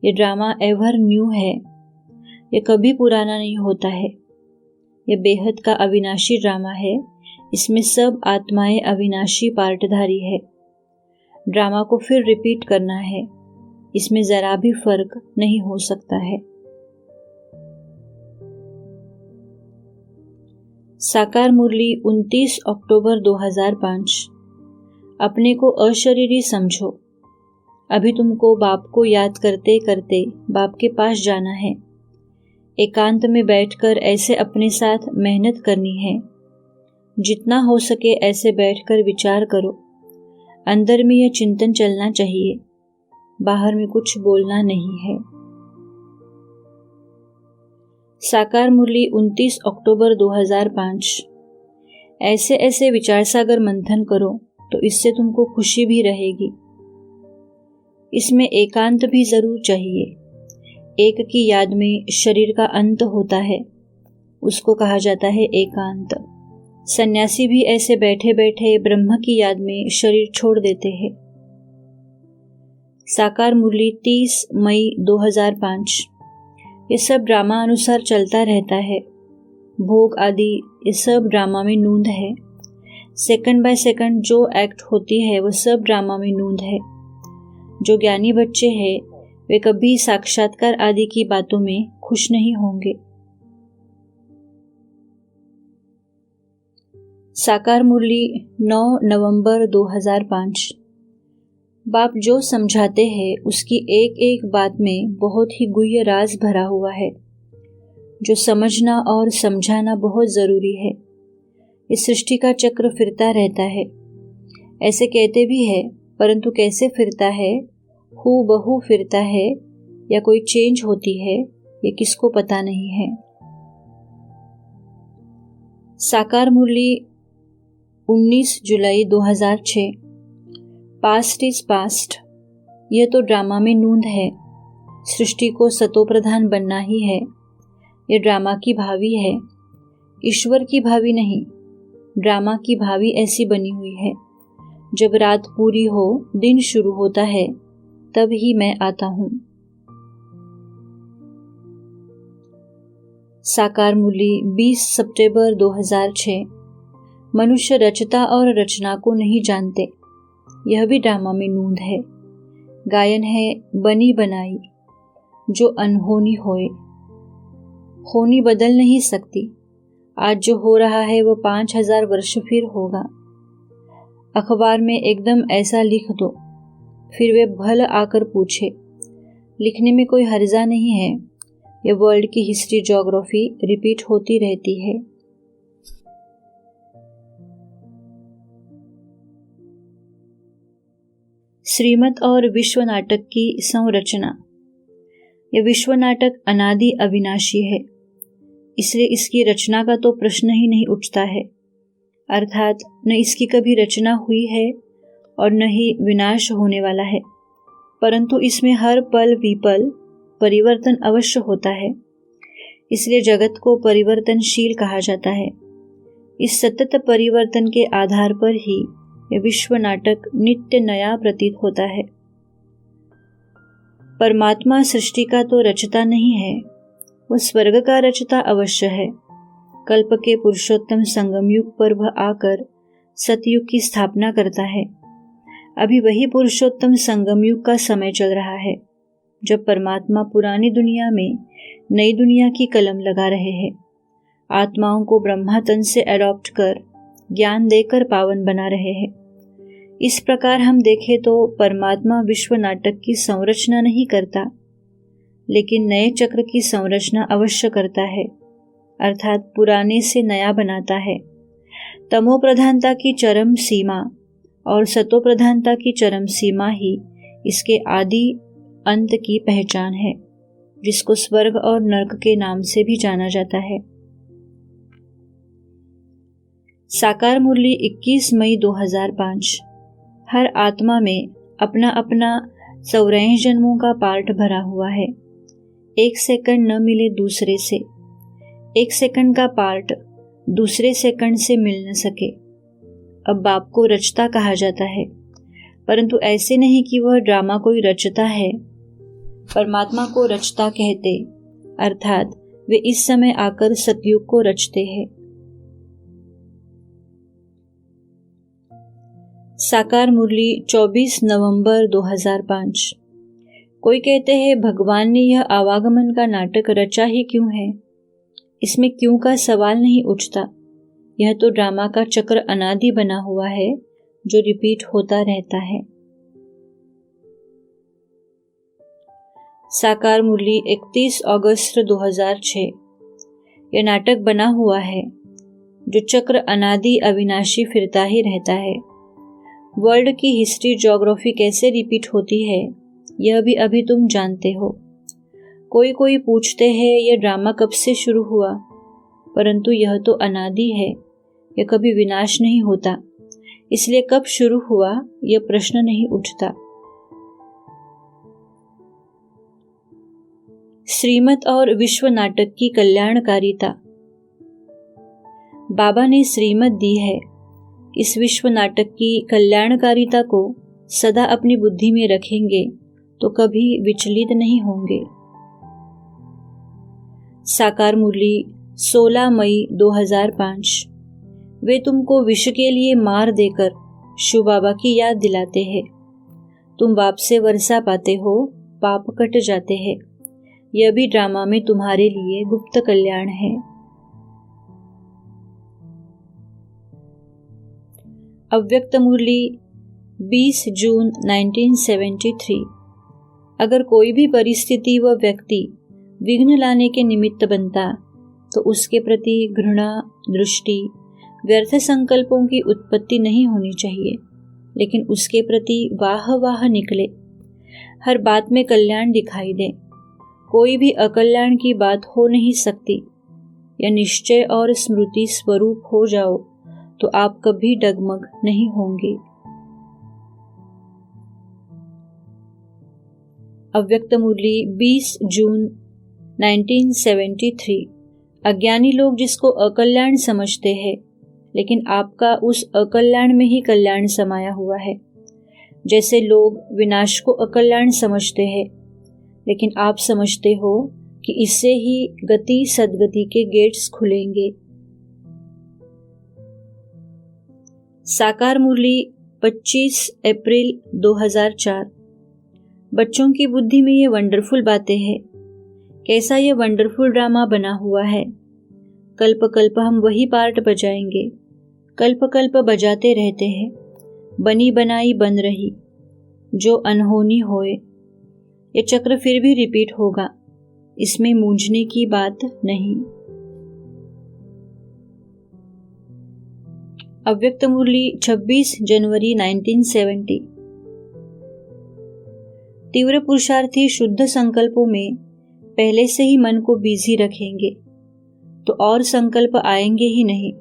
ये ड्रामा एवर न्यू है, ये कभी पुराना नहीं होता है। ये बेहद का अविनाशी ड्रामा है, इसमें सब आत्माएं अविनाशी पार्टधारी है। ड्रामा को फिर रिपीट करना है, इसमें जरा भी फर्क नहीं हो सकता है। साकार मुरली 29 अक्टूबर 2005। अपने को अशरीरी समझो। अभी तुमको बाप को याद करते करते बाप के पास जाना है। एकांत में बैठकर ऐसे अपने साथ मेहनत करनी है। जितना हो सके ऐसे बैठकर विचार करो। अंदर में यह चिंतन चलना चाहिए, बाहर में कुछ बोलना नहीं है। साकार मुरली 29 अक्टूबर 2005। ऐसे ऐसे विचार सागर मंथन करो तो इससे तुमको खुशी भी रहेगी। इसमें एकांत भी जरूर चाहिए। एक की याद में शरीर का अंत होता है, उसको कहा जाता है एकांत। सन्यासी भी ऐसे बैठे बैठे ब्रह्म की याद में शरीर छोड़ देते हैं। साकार मुरली 30 मई 2005। ये सब ड्रामा अनुसार चलता रहता है। भोग आदि ये सब ड्रामा में नूंद है। सेकंड बाय सेकंड जो एक्ट होती है वो सब ड्रामा में नूंद है। जो ज्ञानी बच्चे हैं वे कभी साक्षात्कार आदि की बातों में खुश नहीं होंगे। साकार मुरली 9 नवंबर 2005। बाप जो समझाते हैं उसकी एक एक बात में बहुत ही गुह्य राज भरा हुआ है, जो समझना और समझाना बहुत जरूरी है। इस सृष्टि का चक्र फिरता रहता है, ऐसे कहते भी है, परंतु कैसे फिरता है, हूबहू फिरता है या कोई चेंज होती है, ये किसको पता नहीं है। साकार मुरली 19 जुलाई 2006। Past is past. यह तो ड्रामा में नूंद है। सृष्टि को सतोप्रधान बनना ही है। यह ड्रामा की भावी है, ईश्वर की भावी नहीं। ड्रामा की भावी ऐसी बनी हुई है, जब रात पूरी हो दिन शुरू होता है तब ही मैं आता हूं। साकार मुरली 20 सितंबर 2006। मनुष्य रचता और रचना को नहीं जानते, यह भी ड्रामा में नूंद है। गायन है बनी बनाई, जो अनहोनी होए। होनी बदल नहीं सकती। आज जो हो रहा है वो 5000 वर्ष फिर होगा। अखबार में एकदम ऐसा लिख दो, फिर वे भल आकर पूछे। लिखने में कोई हर्जा नहीं है। ये वर्ल्ड की हिस्ट्री ज्योग्राफी रिपीट होती रहती है। श्रीमत और विश्व नाटक की संरचना। यह विश्व नाटक अनादि अविनाशी है, इसलिए इसकी रचना का तो प्रश्न ही नहीं उठता है। अर्थात न इसकी कभी रचना हुई है और न ही विनाश होने वाला है, परंतु इसमें हर पल विपल परिवर्तन अवश्य होता है। इसलिए जगत को परिवर्तनशील कहा जाता है। इस सतत परिवर्तन के आधार पर ही यह विश्व नाटक नित्य नया प्रतीत होता है। परमात्मा सृष्टि का तो रचता नहीं है, वह स्वर्ग का रचता अवश्य है। कल्प के पुरुषोत्तम संगम युग पर वह आकर सतयुग की स्थापना करता है। अभी वही पुरुषोत्तम संगम युग का समय चल रहा है, जब परमात्मा पुरानी दुनिया में नई दुनिया की कलम लगा रहे हैं। आत्माओं को ब्रह्मा तन से एडॉप्ट कर ज्ञान देकर पावन बना रहे हैं। इस प्रकार हम देखें तो परमात्मा विश्व नाटक की संरचना नहीं करता, लेकिन नए चक्र की संरचना अवश्य करता है, अर्थात पुराने से नया बनाता है। तमो प्रधानता की चरम सीमा और सतो प्रधानता की चरम सीमा ही इसके आदि अंत की पहचान है, जिसको स्वर्ग और नरक के नाम से भी जाना जाता है। साकार मुरली 21 मई 2005। हर आत्मा में अपना अपना 84 जन्मों का पार्ट भरा हुआ है। एक सेकंड न मिले दूसरे से। एक सेकंड का पार्ट दूसरे सेकंड से मिल न सके। अब बाप को रचता कहा जाता है, परंतु ऐसे नहीं कि वह ड्रामा कोई रचता है। परमात्मा को रचता कहते, अर्थात वे इस समय आकर सतयुग को रचते हैं। साकार मुरली 24 नवंबर 2005। कोई कहते हैं भगवान ने यह आवागमन का नाटक रचा ही क्यों है? इसमें क्यों का सवाल नहीं उठता। यह तो ड्रामा का चक्र अनादि बना हुआ है जो रिपीट होता रहता है। साकार मुरली 31 अगस्त 2006। यह नाटक बना हुआ है जो चक्र अनादि अविनाशी फिरता ही रहता है। वर्ल्ड की हिस्ट्री ज्योग्राफी कैसे रिपीट होती है यह भी अभी तुम जानते हो। कोई पूछते हैं यह ड्रामा कब से शुरू हुआ, परंतु यह तो अनादि है, यह कभी विनाश नहीं होता, इसलिए कब शुरू हुआ यह प्रश्न नहीं उठता। श्रीमत और विश्व नाटक की कल्याणकारिता। बाबा ने श्रीमत दी है। इस विश्व नाटक की कल्याणकारिता को सदा अपनी बुद्धि में रखेंगे तो कभी विचलित नहीं होंगे। साकार मुरली 16 मई 2005। वे तुमको विष के लिए मार देकर शिव बाबा की याद दिलाते हैं। तुम बाप से वर्षा पाते हो, पाप कट जाते हैं। यह भी ड्रामा में तुम्हारे लिए गुप्त कल्याण है। अव्यक्त मुरली 20 जून 1973। अगर कोई भी परिस्थिति व व्यक्ति विघ्न लाने के निमित्त बनता तो उसके प्रति घृणा, दृष्टि, व्यर्थ संकल्पों की उत्पत्ति नहीं होनी चाहिए, लेकिन उसके प्रति वाह वाह निकले। हर बात में कल्याण दिखाई दे। कोई भी अकल्याण की बात हो नहीं सकती। या निश्चय और स्मृति स्वरूप हो जाओ तो आप कभी डगमग नहीं होंगे। अव्यक्त मुरली 20 जून 1973। अज्ञानी लोग जिसको अकल्याण समझते हैं, लेकिन आपका उस अकल्याण में ही कल्याण समाया हुआ है। जैसे लोग विनाश को अकल्याण समझते हैं, लेकिन आप समझते हो कि इससे ही गति सद्गति के गेट्स खुलेंगे। साकार मुरली 25 अप्रैल 2004। बच्चों की बुद्धि में ये वंडरफुल बातें हैं। कैसा ये वंडरफुल ड्रामा बना हुआ है। कल्प कल्प हम वही पार्ट बजाएंगे, कल्प कल्प बजाते रहते हैं। बनी बनाई बन रही, जो अनहोनी होए। ये चक्र फिर भी रिपीट होगा, इसमें मूंझने की बात नहीं। अव्यक्त मुरली 26 जनवरी 1970। तीव्र पुरुषार्थी शुद्ध संकल्पों में पहले से ही मन को बिजी रखेंगे तो और संकल्प आएंगे ही नहीं।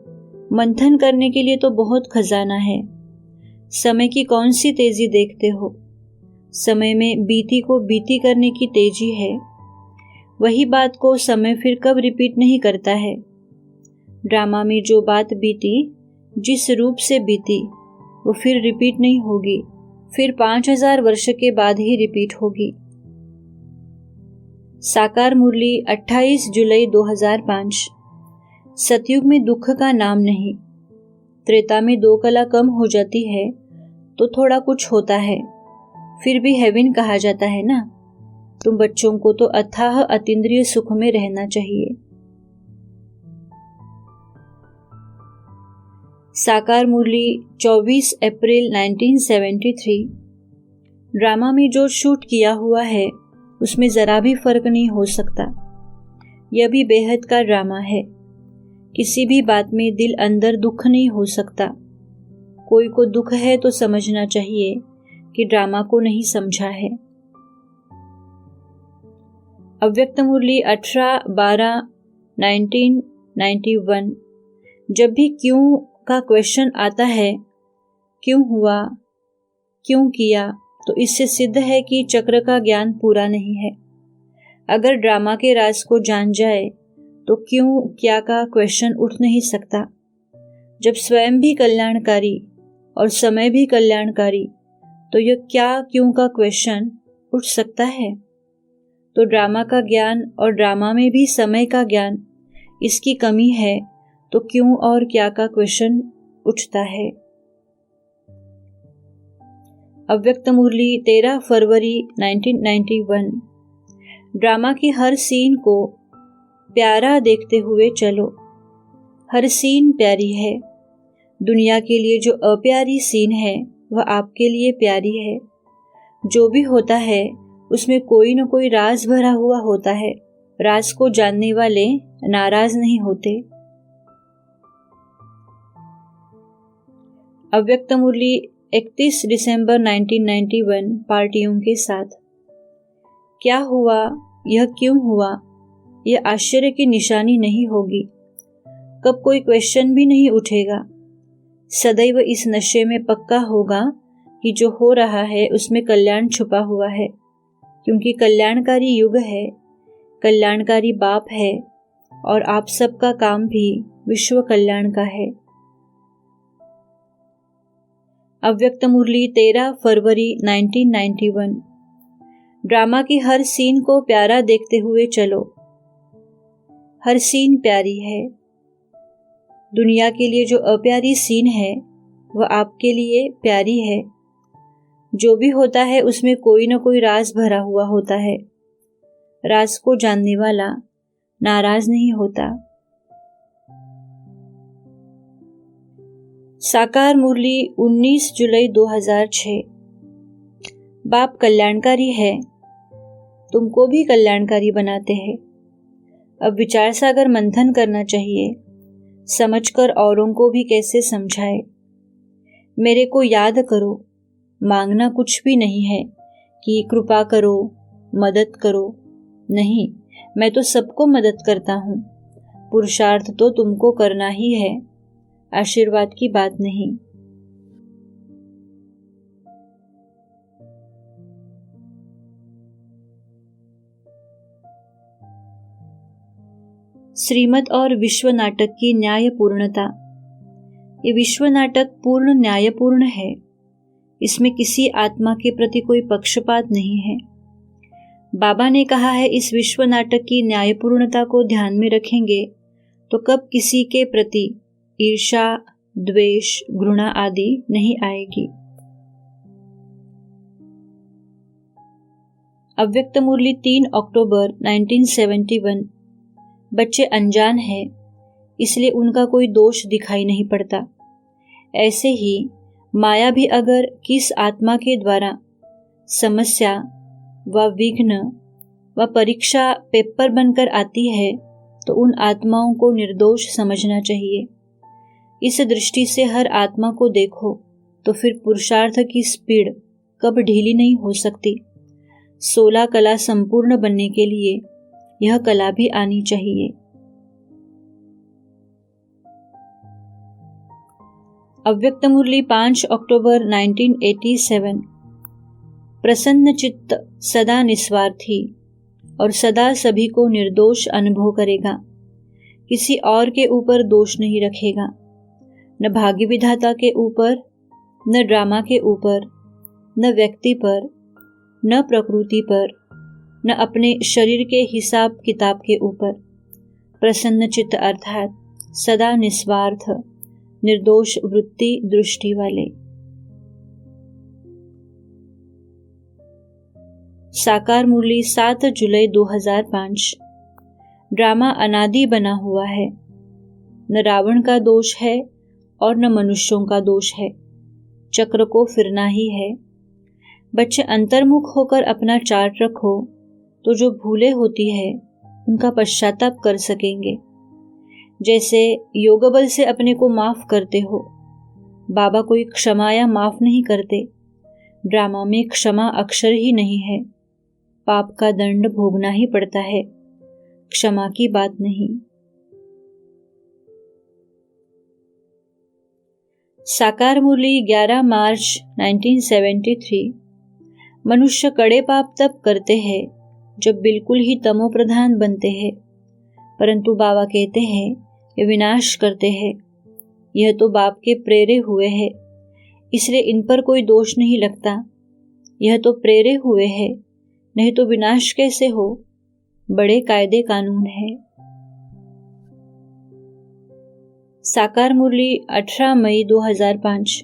मंथन करने के लिए तो बहुत खजाना है। समय की कौन सी तेजी देखते हो? समय में बीती को बीती करने की तेजी है। वही बात को समय फिर कब रिपीट नहीं करता है। ड्रामा में जो बात बीती, जिस रूप से बीती, वो फिर रिपीट नहीं होगी, फिर 5000 वर्ष के बाद ही रिपीट होगी। साकार मुरली 28 जुलाई 2005। सतयुग में दुख का नाम नहीं। त्रेता में 2 कला कम हो जाती है तो थोड़ा कुछ होता है, फिर भी हेवन कहा जाता है ना। तुम बच्चों को तो अथाह अतीन्द्रिय सुख में रहना चाहिए। साकार मुरली 24 अप्रैल 1973। ड्रामा में जो शूट किया हुआ है उसमें जरा भी फर्क नहीं हो सकता। यह भी बेहद का ड्रामा है। किसी भी बात में दिल अंदर दुख नहीं हो सकता। कोई को दुख है तो समझना चाहिए कि ड्रामा को नहीं समझा है। अव्यक्त मुरली 18/12/1991। जब भी क्यों का क्वेश्चन आता है, क्यों हुआ, क्यों किया, तो इससे सिद्ध है कि चक्र का ज्ञान पूरा नहीं है। अगर ड्रामा के राज को जान जाए तो क्यों क्या का क्वेश्चन उठ नहीं सकता। जब स्वयं भी कल्याणकारी और समय भी कल्याणकारी, तो यह क्या क्यों का क्वेश्चन उठ सकता है। तो ड्रामा का ज्ञान और ड्रामा में भी समय का ज्ञान, इसकी कमी है, तो क्यों और क्या का क्वेश्चन उठता है। अव्यक्त मुरली 13 फरवरी 1991। ड्रामा की हर सीन को प्यारा देखते हुए चलो। हर सीन प्यारी है। दुनिया के लिए जो अप्यारी सीन है वह आपके लिए प्यारी है। जो भी होता है उसमें कोई न कोई राज भरा हुआ होता है। राज को जानने वाले नाराज नहीं होते। अव्यक्त मुरली 31 दिसंबर 1991 पार्टियों के साथ। क्या हुआ, यह क्यों हुआ, यह आश्चर्य की निशानी नहीं होगी। कब कोई क्वेश्चन भी नहीं उठेगा। सदैव इस नशे में पक्का होगा कि जो हो रहा है उसमें कल्याण छुपा हुआ है, क्योंकि कल्याणकारी युग है, कल्याणकारी बाप है और आप सबका काम भी विश्व कल्याण का है। अव्यक्त मुरली 13 फरवरी 1991। ड्रामा की हर सीन को प्यारा देखते हुए चलो। हर सीन प्यारी है। दुनिया के लिए जो अप्यारी सीन है वह आपके लिए प्यारी है। जो भी होता है उसमें कोई न कोई राज भरा हुआ होता है। राज को जानने वाला नाराज नहीं होता। साकार मुरली 19 जुलाई 2006। बाप कल्याणकारी है, तुमको भी कल्याणकारी बनाते हैं। अब विचार सागर मंथन करना चाहिए, समझकर औरों को भी कैसे समझाए। मेरे को याद करो, मांगना कुछ भी नहीं है कि कृपा करो, मदद करो। नहीं, मैं तो सबको मदद करता हूँ। पुरुषार्थ तो तुमको करना ही है, आशीर्वाद की बात नहीं। श्रीमत और विश्व नाटक की न्यायपूर्णता। ये विश्व नाटक पूर्ण न्यायपूर्ण है। इसमें किसी आत्मा के प्रति कोई पक्षपात नहीं है। बाबा ने कहा है, इस विश्व नाटक की न्यायपूर्णता को ध्यान में रखेंगे तो कब किसी के प्रति ईर्ष्या, द्वेष, घृणा आदि नहीं आएगी। अव्यक्त मुरली 3 अक्टूबर 1971। बच्चे अनजान हैं, इसलिए उनका कोई दोष दिखाई नहीं पड़ता। ऐसे ही माया भी अगर किस आत्मा के द्वारा समस्या व विघ्न व परीक्षा पेपर बनकर आती है तो उन आत्माओं को निर्दोष समझना चाहिए। इस दृष्टि से हर आत्मा को देखो तो फिर पुरुषार्थ की स्पीड कब ढीली नहीं हो सकती। 16 कला संपूर्ण बनने के लिए यह कला भी आनी चाहिए। अव्यक्त मुरली 5 अक्टूबर 1987। प्रसन्न चित्त सदा निस्वार्थी और सदा सभी को निर्दोष अनुभव करेगा। किसी और के ऊपर दोष नहीं रखेगा, न भाग्य विधाता के ऊपर, न ड्रामा के ऊपर, न व्यक्ति पर, न प्रकृति पर, न अपने शरीर के हिसाब किताब के ऊपर। प्रसन्न चित्त अर्थात सदा निस्वार्थ, निर्दोष वृत्ति दृष्टि वाले। साकार मुरली 7 जुलाई 2005। ड्रामा अनादि बना हुआ है। न रावण का दोष है और न मनुष्यों का दोष है। चक्र को फिरना ही है। बच्चे अंतर्मुख होकर अपना चार्ट रखो तो जो भूले होती है उनका पश्चाताप कर सकेंगे। जैसे योग बल से अपने को माफ करते हो। बाबा कोई क्षमा या माफ नहीं करते। ड्रामा में क्षमा अक्षर ही नहीं है। पाप का दंड भोगना ही पड़ता है, क्षमा की बात नहीं। साकार मुरली 11 मार्च 1973। मनुष्य कड़े पाप तब करते हैं जब बिल्कुल ही तमो प्रधान बनते हैं। परंतु बाबा कहते हैं ये विनाश करते हैं। यह तो बाप के प्रेरे हुए हैं, इसलिए इन पर कोई दोष नहीं लगता। यह तो प्रेरे हुए हैं, नहीं तो विनाश कैसे हो। बड़े कायदे कानून है। साकार मुरली 18 मई 2005।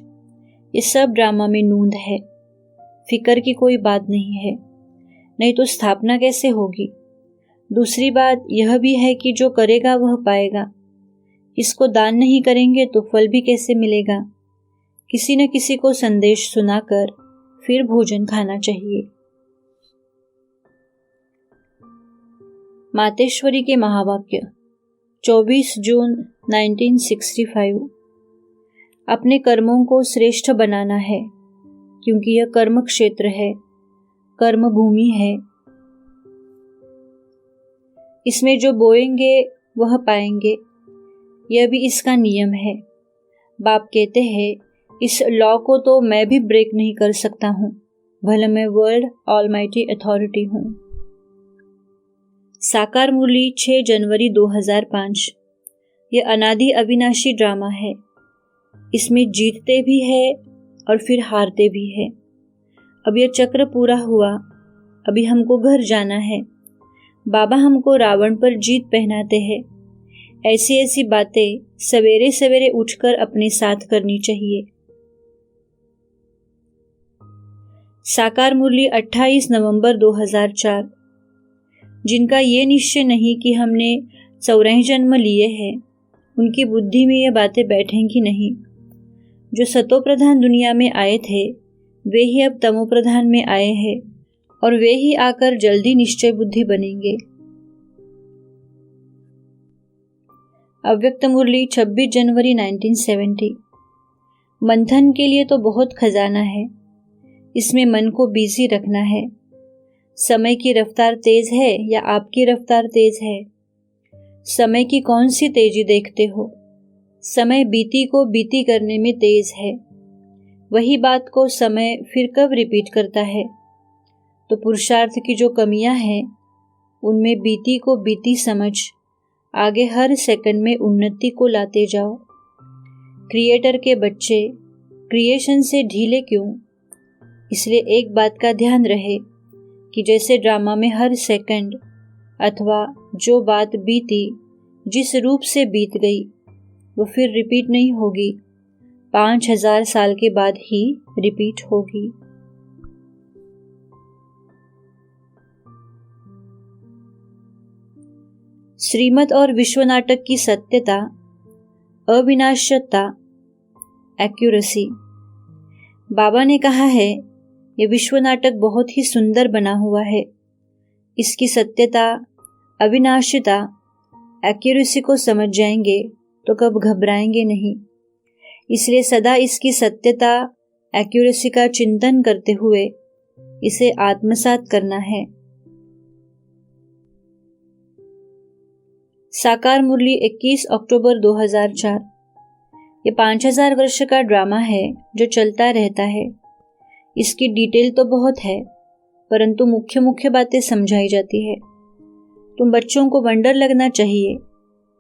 ये सब ड्रामा में नूंद है। फिकर की कोई बात नहीं है, नहीं तो स्थापना कैसे होगी। दूसरी बात यह भी है कि जो करेगा वह पाएगा। इसको दान नहीं करेंगे तो फल भी कैसे मिलेगा। किसी न किसी को संदेश सुनाकर फिर भोजन खाना चाहिए। मातेश्वरी के महावाक्य 24 जून 1965। अपने कर्मों को श्रेष्ठ बनाना है, क्योंकि यह कर्म क्षेत्र है, कर्म भूमि है। इसमें जो बोएंगे वह पाएंगे, यह भी इसका नियम है। बाप कहते हैं इस लॉ को तो मैं भी ब्रेक नहीं कर सकता हूँ, भले मैं वर्ल्ड ऑलमाइटी अथॉरिटी हूँ। साकार मुरली 6 जनवरी 2005। यह अनादि अविनाशी ड्रामा है। इसमें जीतते भी है और फिर हारते भी है। अब यह चक्र पूरा हुआ, अभी हमको घर जाना है। बाबा हमको रावण पर जीत पहनाते हैं। ऐसी ऐसी बातें सवेरे सवेरे उठकर अपने साथ करनी चाहिए। साकार मुरली 28 नवंबर 2004। जिनका ये निश्चय नहीं कि हमने 84 जन्म लिए हैं, उनकी बुद्धि में ये बातें बैठेंगी नहीं। जो सतोप्रधान दुनिया में आए थे वे ही अब तमोप्रधान में आए हैं, और वे ही आकर जल्दी निश्चय बुद्धि बनेंगे। अव्यक्त मुरली 26 जनवरी 1970। मंथन के लिए तो बहुत खजाना है, इसमें मन को बिजी रखना है। समय की रफ्तार तेज है या आपकी रफ्तार तेज है। समय की कौन सी तेजी देखते हो। समय बीती को बीती करने में तेज है। वही बात को समय फिर कब रिपीट करता है। तो पुरुषार्थ की जो कमियां हैं उनमें बीती को बीती समझ आगे हर सेकंड में उन्नति को लाते जाओ। क्रिएटर के बच्चे क्रिएशन से ढीले क्यों। इसलिए एक बात का ध्यान रहे कि जैसे ड्रामा में हर सेकंड अथवा जो बात बीती जिस रूप से बीत गई वो फिर रिपीट नहीं होगी, 5000 साल के बाद ही रिपीट होगी। श्रीमत और विश्व नाटक की सत्यता, अविनाश्यता, एक्यूरेसी। बाबा ने कहा है ये विश्व नाटक बहुत ही सुंदर बना हुआ है। इसकी सत्यता, अविनाश्यता, एक्यूरेसी को समझ जाएंगे तो कब घबराएंगे नहीं। इसलिए सदा इसकी सत्यता, एक्यूरेसी का चिंतन करते हुए इसे आत्मसात करना है। साकार मुरली 21 अक्टूबर 2004। ये 5000 वर्ष का ड्रामा है जो चलता रहता है। इसकी डिटेल तो बहुत है, परंतु मुख्य मुख्य बातें समझाई जाती है। तुम बच्चों को वंडर लगना चाहिए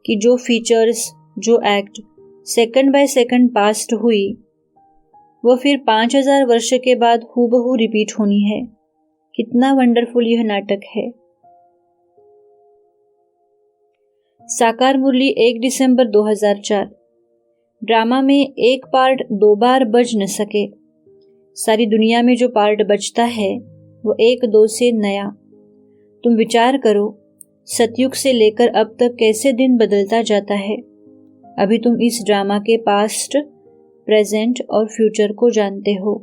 कि जो फीचर्स, जो act second by second past हुई वो फिर 5000 वर्ष के बाद हूबहू रिपीट होनी है। कितना वंडरफुल यह नाटक है। साकार मुरली 1 दिसंबर 2004। ड्रामा में एक पार्ट 2 बार बज न सके। सारी दुनिया में जो पार्ट बजता है वो 1-2 से नया। तुम विचार करो, सतयुग से लेकर अब तक कैसे दिन बदलता जाता है। अभी तुम इस ड्रामा के पास्ट, प्रेजेंट और फ्यूचर को जानते हो।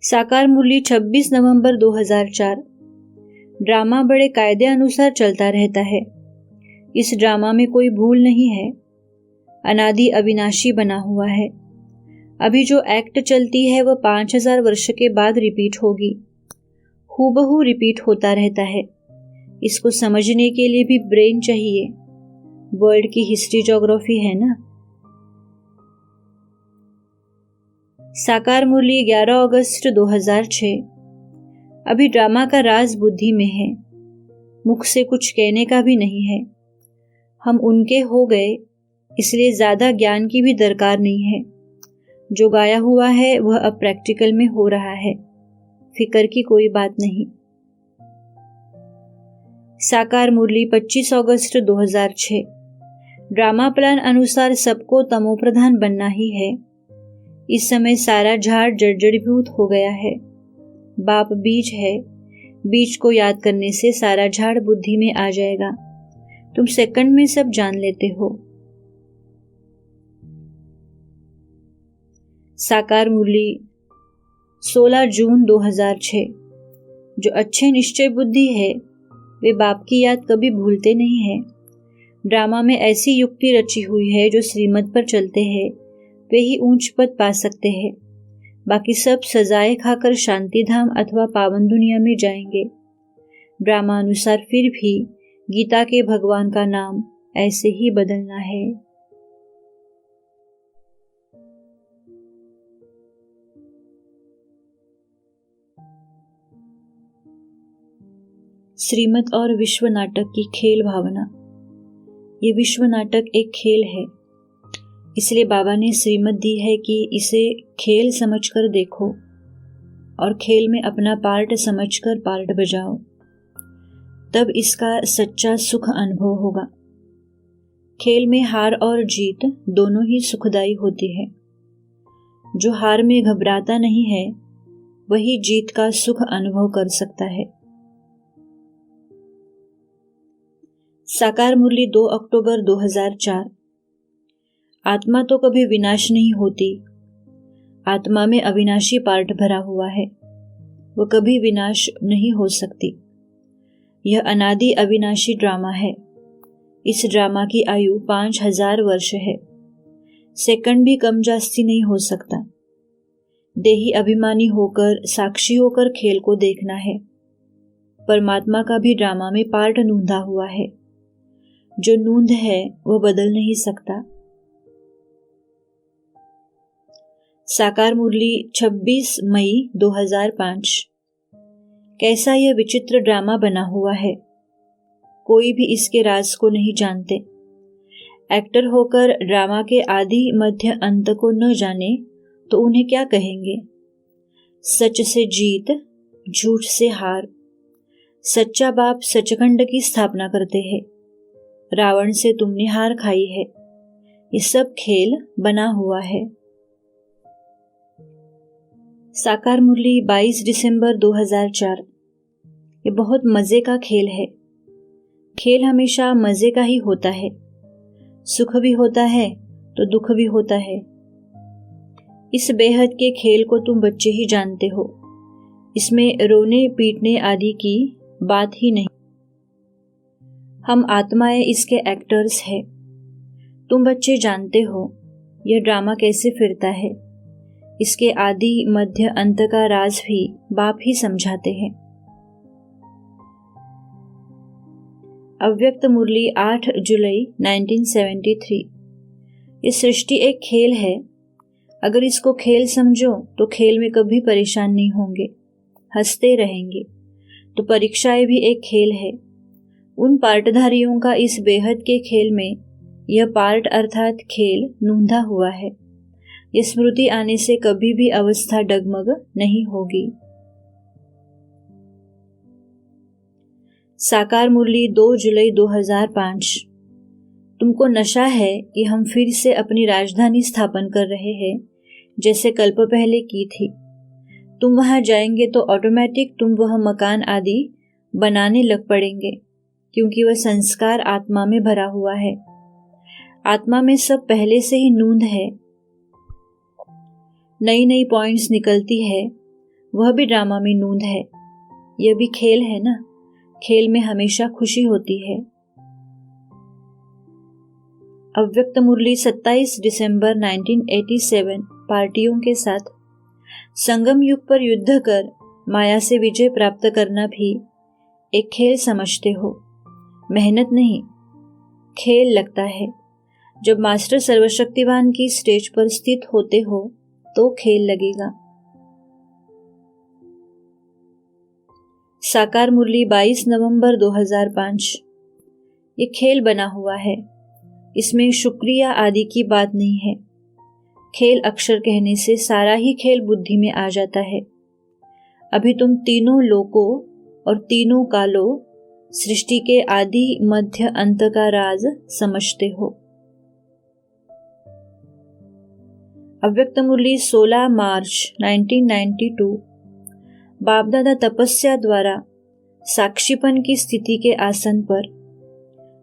साकार मुरली 26 नवंबर 2004। ड्रामा बड़े कायदे अनुसार चलता रहता है। इस ड्रामा में कोई भूल नहीं है। अनादि अविनाशी बना हुआ है। अभी जो एक्ट चलती है वह 5000 वर्ष के बाद रिपीट होगी। हूबहू रिपीट होता रहता है। इसको समझने के लिए भी ब्रेन चाहिए। वर्ल्ड की हिस्ट्री ज्योग्राफी है ना। साकार मुरली 11 अगस्त 2006। अभी ड्रामा का राज बुद्धि में है। मुख से कुछ कहने का भी नहीं है। हम उनके हो गए, इसलिए ज्यादा ज्ञान की भी दरकार नहीं है। जो गाया हुआ है वह अब प्रैक्टिकल में हो रहा है, फिक्र की कोई बात नहीं। साकार मुरली 25 अगस्त 2006। ड्रामा प्लान अनुसार सबको तमोप्रधान बनना ही है। इस समय सारा झाड़ जर्जरीभूत हो गया है। बाप बीज है, बीज को याद करने से सारा झाड़ बुद्धि में आ जाएगा। तुम सेकंड में सब जान लेते हो। साकार मुरली 16 जून 2006। जो अच्छे निश्चय बुद्धि है वे बाप की याद कभी भूलते नहीं है। ड्रामा में ऐसी युक्ति रची हुई है, जो श्रीमत पर चलते हैं वे ही ऊंच पद पा सकते हैं। बाकी सब सजाएं खाकर शांति धाम अथवा पावन दुनिया में जाएंगे। ड्रामा अनुसार फिर भी गीता के भगवान का नाम ऐसे ही बदलना है। श्रीमत और विश्व नाटक की खेल भावना। ये विश्व नाटक एक खेल है, इसलिए बाबा ने श्रीमत दी है कि इसे खेल समझकर देखो और खेल में अपना पार्ट समझकर पार्ट बजाओ, तब इसका सच्चा सुख अनुभव होगा। खेल में हार और जीत दोनों ही सुखदायी होती है। जो हार में घबराता नहीं है वही जीत का सुख अनुभव कर सकता है। साकार मुरली 2 अक्टूबर 2004। आत्मा तो कभी विनाश नहीं होती। आत्मा में अविनाशी पार्ट भरा हुआ है, वो कभी विनाश नहीं हो सकती। यह अनादि अविनाशी ड्रामा है। इस ड्रामा की आयु 5000 वर्ष है। सेकंड भी कम जास्ती नहीं हो सकता। देही अभिमानी होकर, साक्षी होकर खेल को देखना है। परमात्मा का भी ड्रामा में पार्ट नूंधा हुआ है। जो नूंद है वह बदल नहीं सकता। साकार मुरली 26 मई 2005। कैसा यह विचित्र ड्रामा बना हुआ है। कोई भी इसके राज को नहीं जानते। एक्टर होकर ड्रामा के आदि मध्य अंत को न जाने तो उन्हें क्या कहेंगे। सच से जीत, झूठ से हार। सच्चा बाप सचखंड की स्थापना करते हैं। रावण से तुमने हार खाई है। ये सब खेल बना हुआ है। साकार मुरली 22 दिसंबर 2004। ये बहुत मजे का खेल है। खेल हमेशा मजे का ही होता है। सुख भी होता है तो दुख भी होता है। इस बेहद के खेल को तुम बच्चे ही जानते हो। इसमें रोने पीटने आदि की बात ही नहीं। हम आत्माएं इसके एक्टर्स हैं। तुम बच्चे जानते हो यह ड्रामा कैसे फिरता है। इसके आदि मध्य अंत का राज भी बाप ही समझाते हैं। अव्यक्त मुरली 8 जुलाई 1973। इस सृष्टि एक खेल है। अगर इसको खेल समझो तो खेल में कभी परेशान नहीं होंगे, हंसते रहेंगे। तो परीक्षाएं भी एक खेल है। उन पार्टधारियों का इस बेहद के खेल में यह पार्ट अर्थात खेल नूंधा हुआ है। यह स्मृति आने से कभी भी अवस्था डगमग नहीं होगी। साकार मुरली 2 जुलाई 2005। तुमको नशा है कि हम फिर से अपनी राजधानी स्थापन कर रहे हैं, जैसे कल्प पहले की थी। तुम वहां जाएंगे तो ऑटोमेटिक तुम वह मकान आदि बनाने लग पड़ेंगे, क्योंकि वह संस्कार आत्मा में भरा हुआ है। आत्मा में सब पहले से ही नूंद है। नई नई पॉइंट्स निकलती है, वह भी ड्रामा में नूंद है। यह भी खेल है ना। खेल में हमेशा खुशी होती है। अव्यक्त मुरली 27 दिसंबर 1987। पार्टियों के साथ संगम युग पर युद्ध कर माया से विजय प्राप्त करना भी एक खेल समझते हो। मेहनत नहीं, खेल लगता है। जब मास्टर सर्वशक्तिवान की स्टेज पर स्थित होते हो तो खेल लगेगा। साकार मुरली 22 नवंबर 2005। ये खेल बना हुआ है, इसमें शुक्रिया आदि की बात नहीं है। खेल अक्षर कहने से सारा ही खेल बुद्धि में आ जाता है। अभी तुम तीनों लोकों और तीनों कालों, सृष्टि के आदि मध्य अंत का राज समझते हो। अव्यक्त मुरली 16 मार्च 1992। बाप दादा तपस्या द्वारा साक्षीपन की स्थिति के आसन पर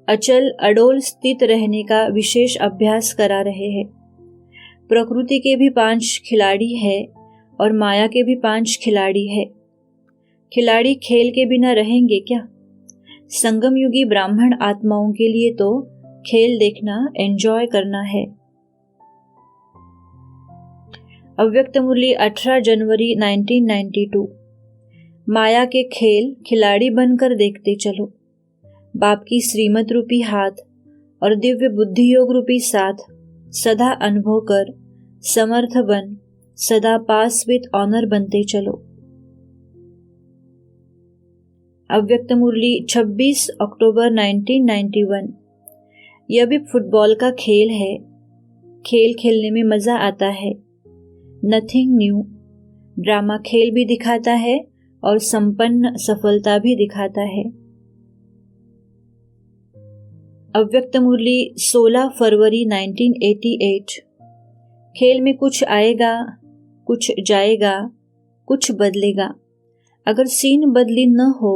अचल अडोल स्थित रहने का विशेष अभ्यास करा रहे हैं। प्रकृति के भी 5 खिलाड़ी है और माया के भी 5 खिलाड़ी है। खिलाड़ी खेल के बिना रहेंगे क्या? संगम युगी ब्राह्मण आत्माओं के लिए तो खेल देखना, एंजॉय करना है। अव्यक्त मुरली 18 जनवरी 1992। माया के खेल खिलाड़ी बनकर देखते चलो। बाप की श्रीमत रूपी हाथ और दिव्य बुद्धि योग रूपी साथ सदा अनुभव कर समर्थ बन सदा पास विद ऑनर बनते चलो। अव्यक्त मुरली 26 अक्टूबर 1991। यह भी फुटबॉल का खेल है। खेल खेलने में मजा आता है। Nothing new. ड्रामा खेल भी दिखाता है और संपन्न सफलता भी दिखाता है। अव्यक्त मुरली 16 फरवरी 1988। खेल में कुछ आएगा, कुछ जाएगा, कुछ बदलेगा। अगर सीन बदली न हो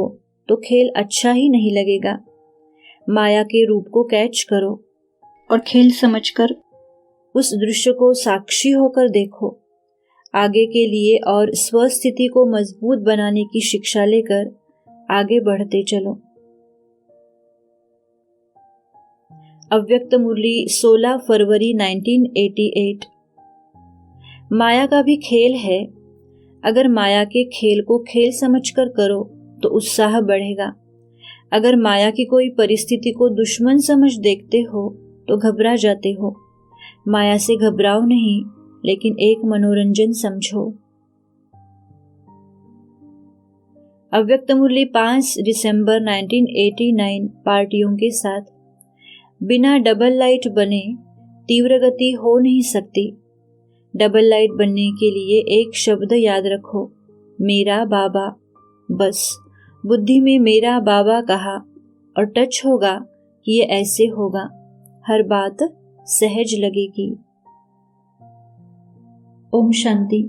तो खेल अच्छा ही नहीं लगेगा। माया के रूप को कैच करो और खेल समझकर उस दृश्य को साक्षी होकर देखो। आगे के लिए और स्वस्थिति को मजबूत बनाने की शिक्षा लेकर आगे बढ़ते चलो। अव्यक्त मुरली 16 फरवरी 1988। माया का भी खेल है। अगर माया के खेल को खेल समझकर करो तो उत्साह बढ़ेगा। अगर माया की कोई परिस्थिति को दुश्मन समझ देखते हो तो घबरा जाते हो। माया से घबराओ नहीं, लेकिन एक मनोरंजन समझो। अव्यक्त मुरली 5 दिसंबर 1989। पार्टियों के साथ बिना डबल लाइट बने तीव्र गति हो नहीं सकती। डबल लाइट बनने के लिए एक शब्द याद रखो, मेरा बाबा। बस बुद्धि में मेरा बाबा कहा और टच होगा कि ये ऐसे होगा। हर बात सहज लगेगी। ओम शांति।